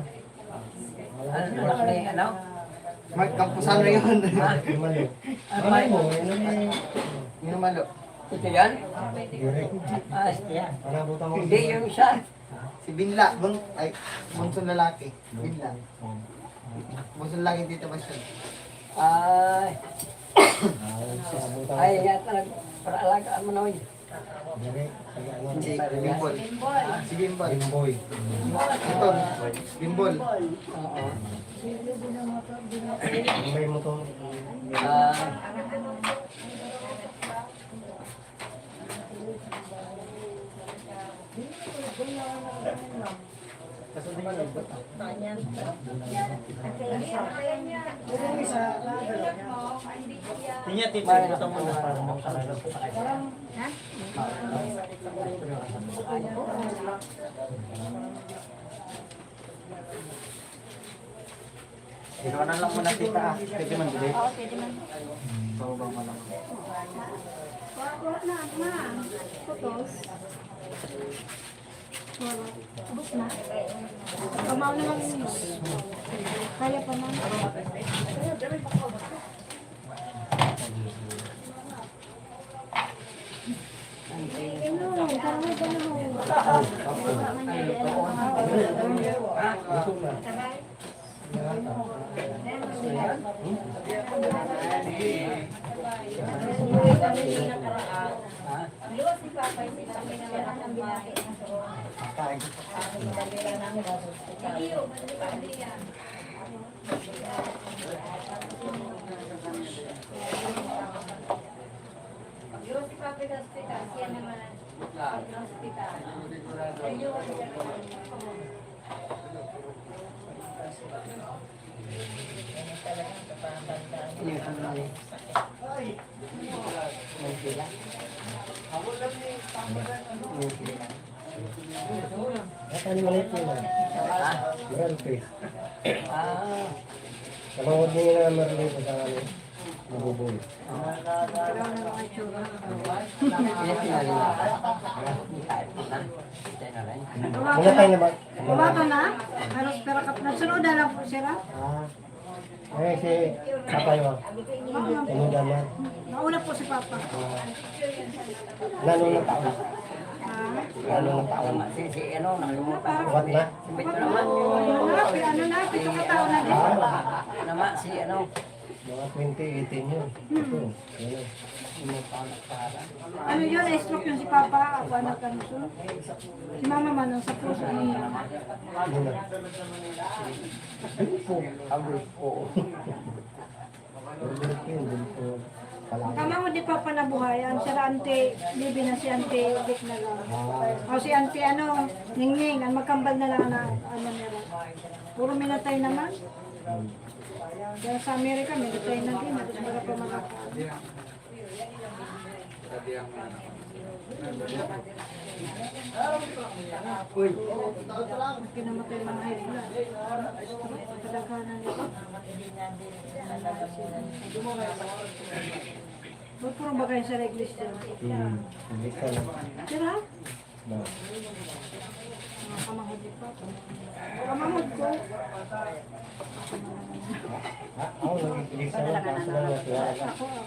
Ano, ano? Mark, kampusano yun. Si Malo. Ano mo, ano Yung malo. Ito yan? Direk. Ah, ito yan. Panabutan ko. Hindi, yung isa. Si Binla. Ay, bunsong lalaki. Binla. Bunsong lalaki dito ba siya? Ay, Panabutan ko. ay, yan talaga. Para alagaan mo na yun. Dari, kaya ano, Si Bimbol. Bimbol. Si Bimbol. Bimboy. Ito. Bimbol. May mo to. Tinya tito ito mo na. Ikaw na lang muna tita. Pwede man dili. Oo, pwede man. Pababa mo lang. Wala na, ma. Photos. Wala. Ubus na. Kamaw naman yun. Kaya pa man. Ano, parang may gano'n. Yung si Papi sa hospital, siya naman ang hospital. Ano maliit mo na? Grand face. Kamawag niyo na marinig ko sa ano. Mabubuhay. Mga tayo na ba? Wala ka na? Halos pera ka na. Sunod na lang po sila. Eh, si Papa yun. Ano naman? Nauna po si Papa. Lalo ng taon. Lalo ng taon. What na? Ano na, pito ka tao na din. Mga 2018 yun. Ito. Yan. Ano yun, na-stroke yun si Papa. Ako anak ka nito. Si Mama man sa puso niya. Muna. Bilpo. Bilpo yun. Bilpo. Palagi. Kama mo di Papa nabuhayan. Sila ante, libi na si ante Vic na lang. O si ante ano, Ningning, ang magkambal na lang na ano nila. Puro minatay naman. Kaya sa Amerika, minatay na din. Tapos wala pa makakain. Kinamatay mga high blood. Kadaghanan nila. Ba't puro bagay sa reglis dyan? Hindi ka na. Sira? No. Mga kamahod di pa. Kamahod ko. Ako nag-iisa na. Kaso lang natira. Ako lang.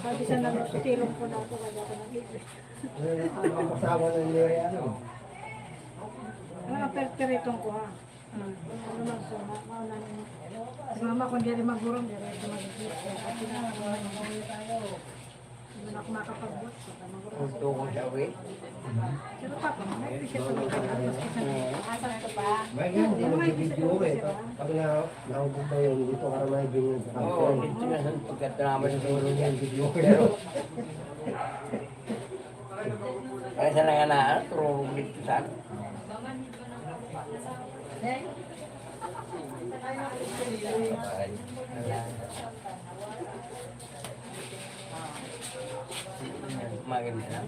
Pag isa na tilong ko na ako, kaya ako nag-ibig. Kasama ng Mary ano. Ang perteritong ko ha. Ano naman so, mauna niyo. Si mama kung di rin magurong, di rin mag-ibig. At pinakakuha tayo. Hindi na ako makapag-bot. Pero Papa, may appreciate naman kayo. Asan ko pa? May nga, hindi nag-video eh. Pag nahubog na yun, dito ka naman yung sa kampon. Siguro niya yung video pero Kaya na nga na, turong dito sa maganda.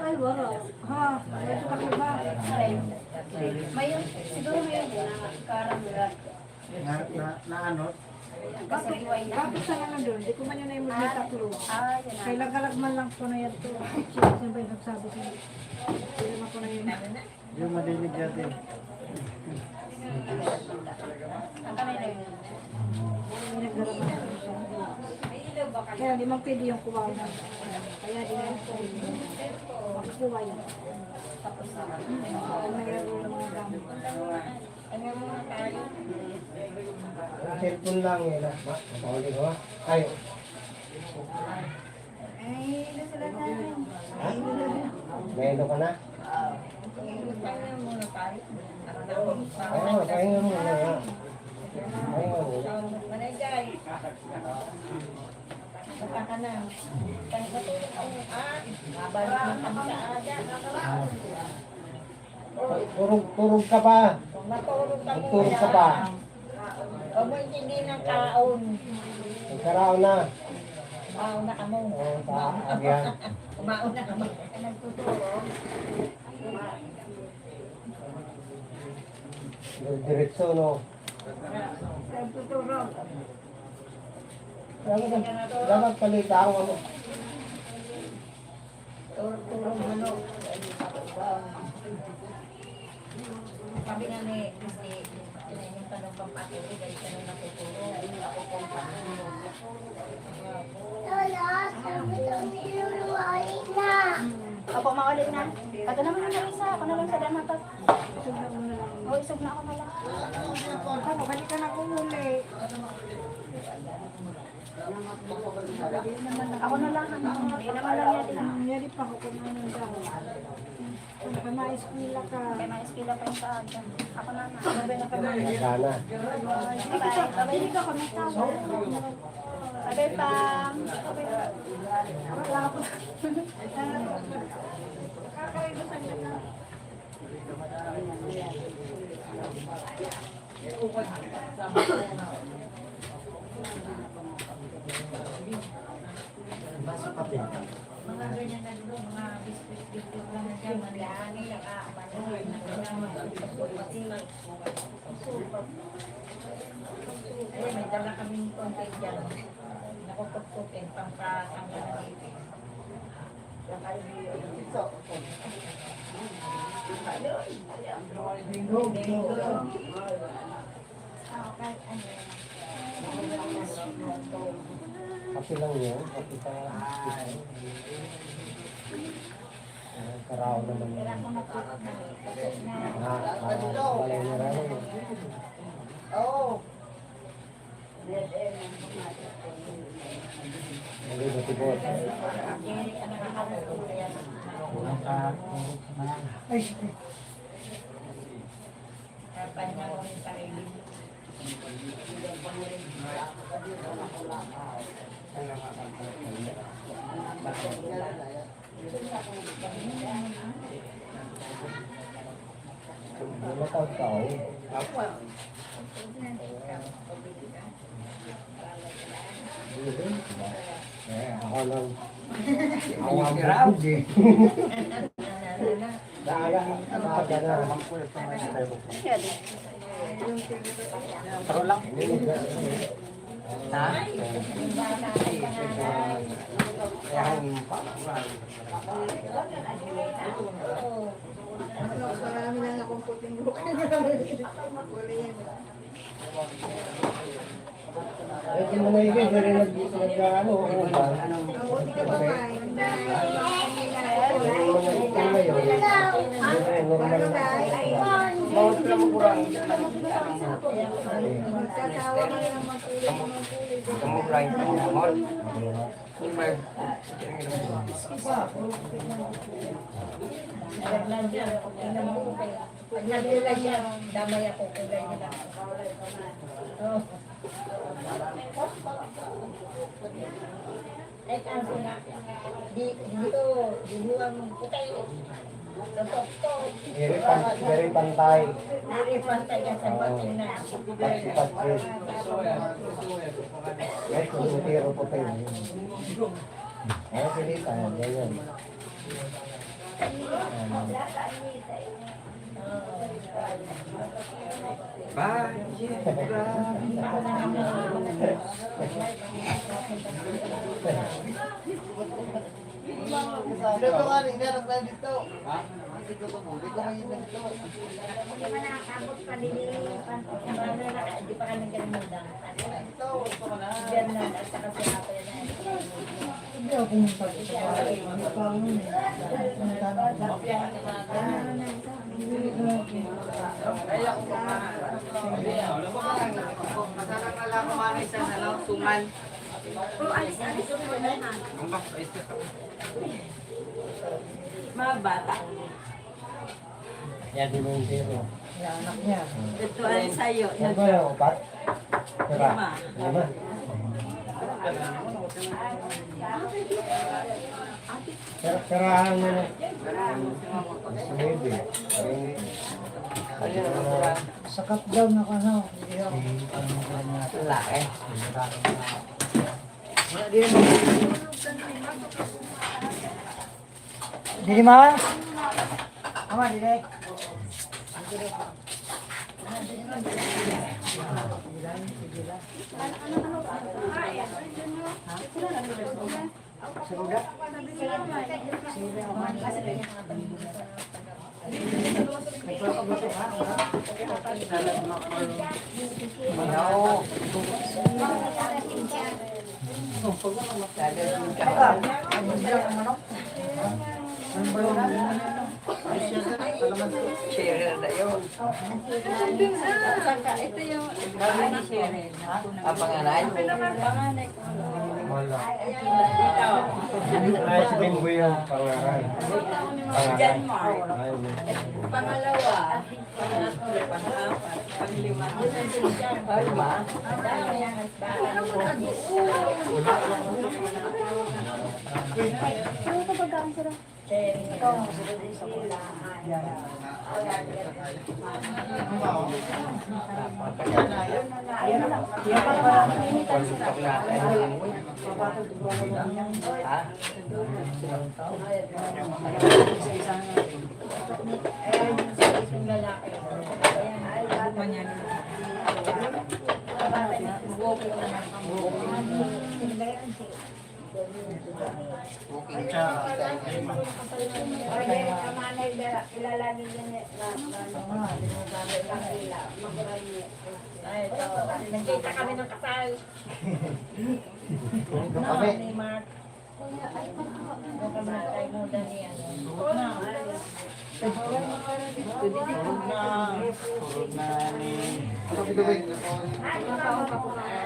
Ay, wala. Ha, ito ka ba? May siguro may na karang Na ano? Kasi iway na. Bakit sa nga doon? Di ko man yun na yung magnitatlo. Ah, yun na. Kay lagalagman lang po na yan to. Sino ba yung nagsabi sa iyo? Hindi naman po na yun. Yung madinig natin. Ang kamay na yun. Kaya di man pwede yung kuwaw na. Kaya di na yung kuwaw. Tapos na. Mayroon ng mga gamit. Ano muna tayo? Ang cellphone lang eh. Mapahuli ko ha. Ay, Ay, ito sila tayo. mayroon ka na? Tayo muna tayo. Ayun, pahinga muna nga. Pahinga muna. Managay. Baka ka na. Tayo matulog ako. Nabalik ng kami sa aga. Turog ka pa. Matulog ka Turog ka pa. Huwag mo hindi ng kaon. Nagkaraw na. Mauna ka mo. Oo, sa agyan. Mauna ka mo. Nagtuturo. Diretso, no? Nagtuturo. Dapat palita ako ano. Turo mo. Sabi nga ni Christy, yung tanong pang patuloy, dahil tanong natuturo. Opo, maulit na. Kato naman yung isa. Ako na lang sa damatot. O, isog na ako na lang. Ako, balik ka na kumuli. Ako na lang. Hindi naman lang natin. Nangyari pa ako kung ano daw. Kung pa ma-eskwila ka. Kaya ma-eskwila pa yung sa akin. Ako na na. Sabay na kami. Nagana. Sabay dito ako may tawa. Sabay pa. Sabay pa. Wala ako. Mga ganyan na doon, mga biskuit-biskuit lang na dyan, manlangin, nakaabanin, ay, may dala kaming konti dyan. Nakukupkupin, pampatanggal na dito. Kapi lang yun. Kapi pa. Karaw naman yun. Balay na rin. Hindi ba tibot? Lumataw-taw. Ako lang. Awang bukod eh. Dala, ano ka dyan na? Taro lang. Ha? Marami lang akong puting buka. Eh, kung mga ibig, hindi rin nag-ano, ano ba? Mabuti ka ba ba? Magkatawa ka lang Pag nagulay siya, damay ako, kulay nila. Ay, kaso nga, dito, dinuwang putay. Tutok-tok. Very pantay. Naripantay ka sa batin na. Pagsipat-sit. Kahit kung sutiro po tayo. Ano silita? Ganyan. Bye. Dito ka rin, meron tayo dito. Dito ka mo, dito kayo dito. Hindi pa nakakabot pa din hindi pa kami kalimutan. Bernard at saka si Rafael na Hindi ako pumunta dito. Ano pa ako nun eh. Masalang na lang kumana isang suman. Oh, alis mo na ha. Mga bata. Yan din yung zero. Yung anak niya. Ito ang sayo. Yan ba yung upat? Tira. Lima. Tirahan mo na. Sumibi. Sakat daw na ka na. Hindi ako. Laki. Dili ma? Ama, dili. Share na yun. Ito yung Ang pangalan? panganay ko. Wala. Ay, si Bimbo yung pangaral. Jan Mark. Ayun. Pangalawa. Pangatlo. Pang-apat. Panglima. Ay, ma. Paglutok natin. Ha? Booking siya. Ilalagay niya nagkita kami ng kasal. Yung kape.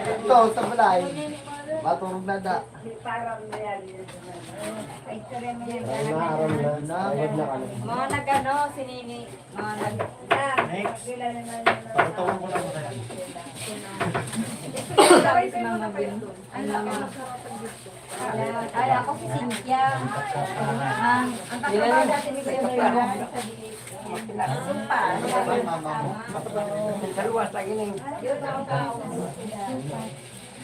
Ito, sa balay. Maturog na da. Parang yan. Ay, sorry mo yan. Ay, maaram na. Ayod na kami. Mga nag-ano, sinini. Mga nag... Next. Pagtawag ko lang mo tayo. Sabi si Mama Bin. Ano naman? Ay, ako si Cynthia. Ang kakabala natin ni Kuya Bernard. Sumpa. Kaluwas lagi ning.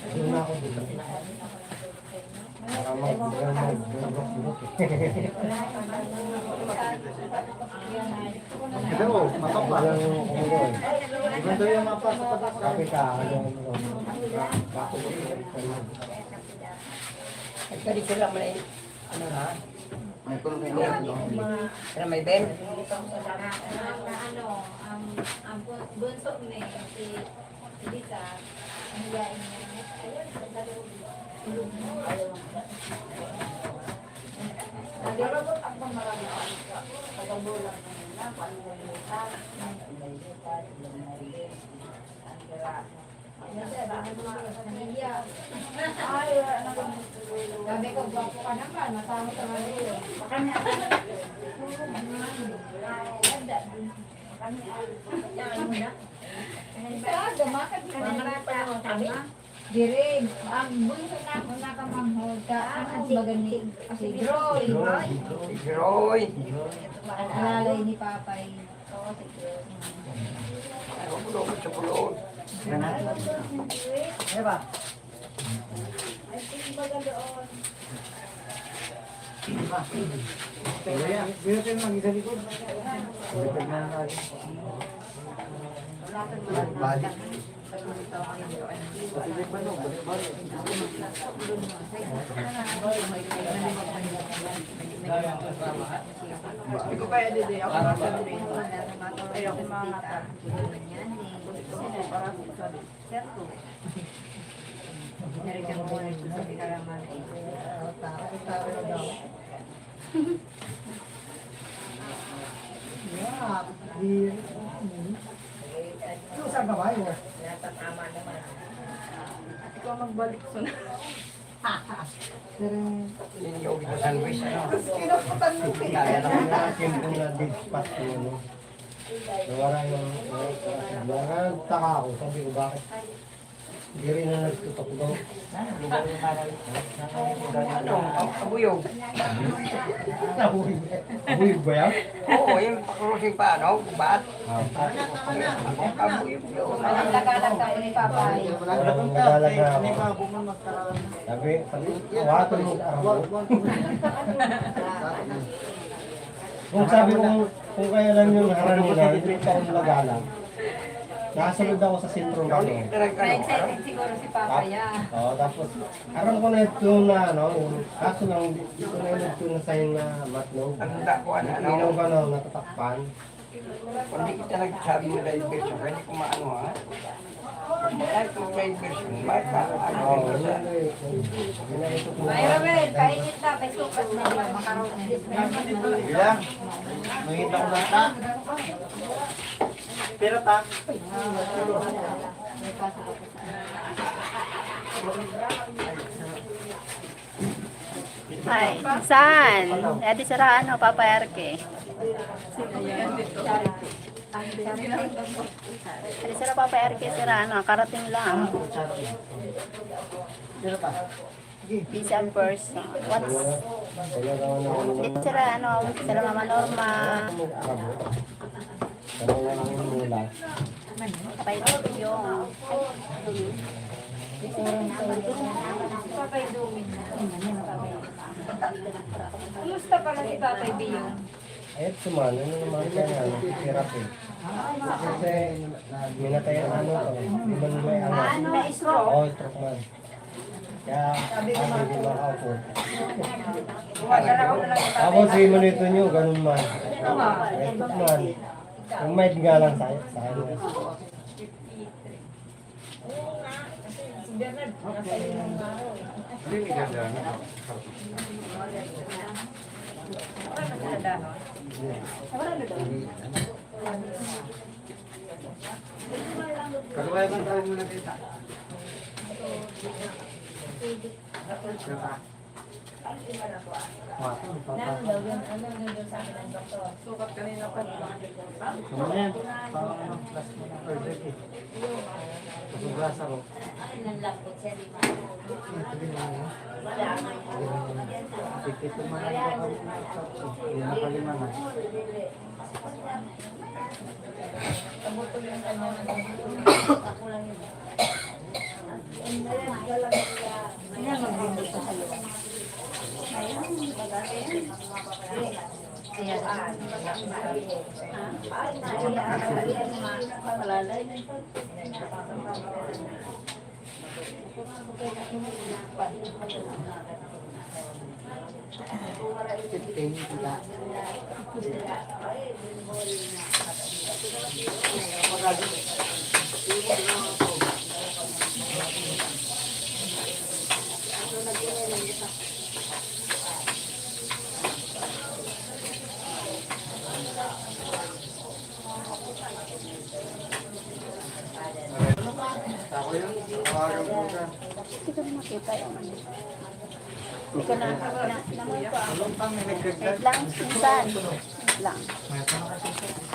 Ayun na ako dito. Para mag-bulok-bulok. Ito, matapa. Walang kumuloy. Ito yung mapa sa pagkakasal. Kapit ka. Kadi sila may ano ha? May kulong pero may ben. Ang bunso ni si Lisa, hiyain niya. Naglalabot ako marami ako. Pagkabulang na panlilitan. Sabi ko, gwapo ka naman, masama sa Manila. Dirig, ang bunso na ako nakamamhod ka, ang magaling si Groy. Groy. Alalay ni Papay. Oo, si Groy. Ano pulo sa pulo. Ano ba? Birutin lang, isa likod. Balik. Hindi ko kaya dito. Ako na sa dito. Ayaw ko mga Narikan mo na ito sa bikaraman. Yeah, di... Ito saan ka ba yun? Ikaw magbalik sa na. Pero... Kaya naman natin kung na-dispat yun. No? Wala yung... Nagtaka ako. Sabi ko, bakit? Hindi rin na nagtutok daw. Ano? Abuyog. Abuyog ba yan? Oo, yung pakrusing pa, ano? Ba't? Abuyog yun. Naglalag ka ni Papa. Naglalag na ako. Sabi, awatin mo sa araw. Kung sabi ko, kung kaya lang yung haraninan, hindi pa ako nagalang. Nakasunod ako sa sentro ng ano. Na-excited siguro si Papa yan. Oo, tapos, aram ko na ito na ano, kaso lang, dito na yun ito na sa'yo na matnog. Tanda ko, ano? Inaw ka na, natatakpan. Kung hindi kita nagsabi mo dahil version, hindi ko maano, ha? Dahil kung dahil version, bakit ka? Oo, yun na yun na ito. Ay, Romel, kainit na. May sukat na yun. Makaroon na. Bilang, makita ko lang ta. Pero ta. Ay, saan? Edi siraan o Papa Erke. Edi sira Papa Erke siraan o, karating lang. Pero ta. Busy ang person. What's... Edi sira ano, sira Mama Norma. Ano na lang yung mula. Kapay yung... Papay Dumin na. Kumusta pala si Papay Biyong? Ayat suman, ano naman kaya ano, hirap eh. Kasi, minatay ang ano to, di ba may anak? Na-stroke? Oo, stroke man. Kaya, hindi makaupo. Tapos, si manito nyo, ganun man. Ito man. Kung may nga lang sa ano. Kalaway bang tayo muna kita? Sukat kanina pa. Ano yan? Parang ano, plus mo na. Pasugas ako. Ito man lang ako. Yan na kalima na. Ako yun, tawagan ko ka. Hindi ko na makita yung ano. Hindi ko na naman ko. Anong pang may nagdagdag? Wait lang, minsan. Wait lang.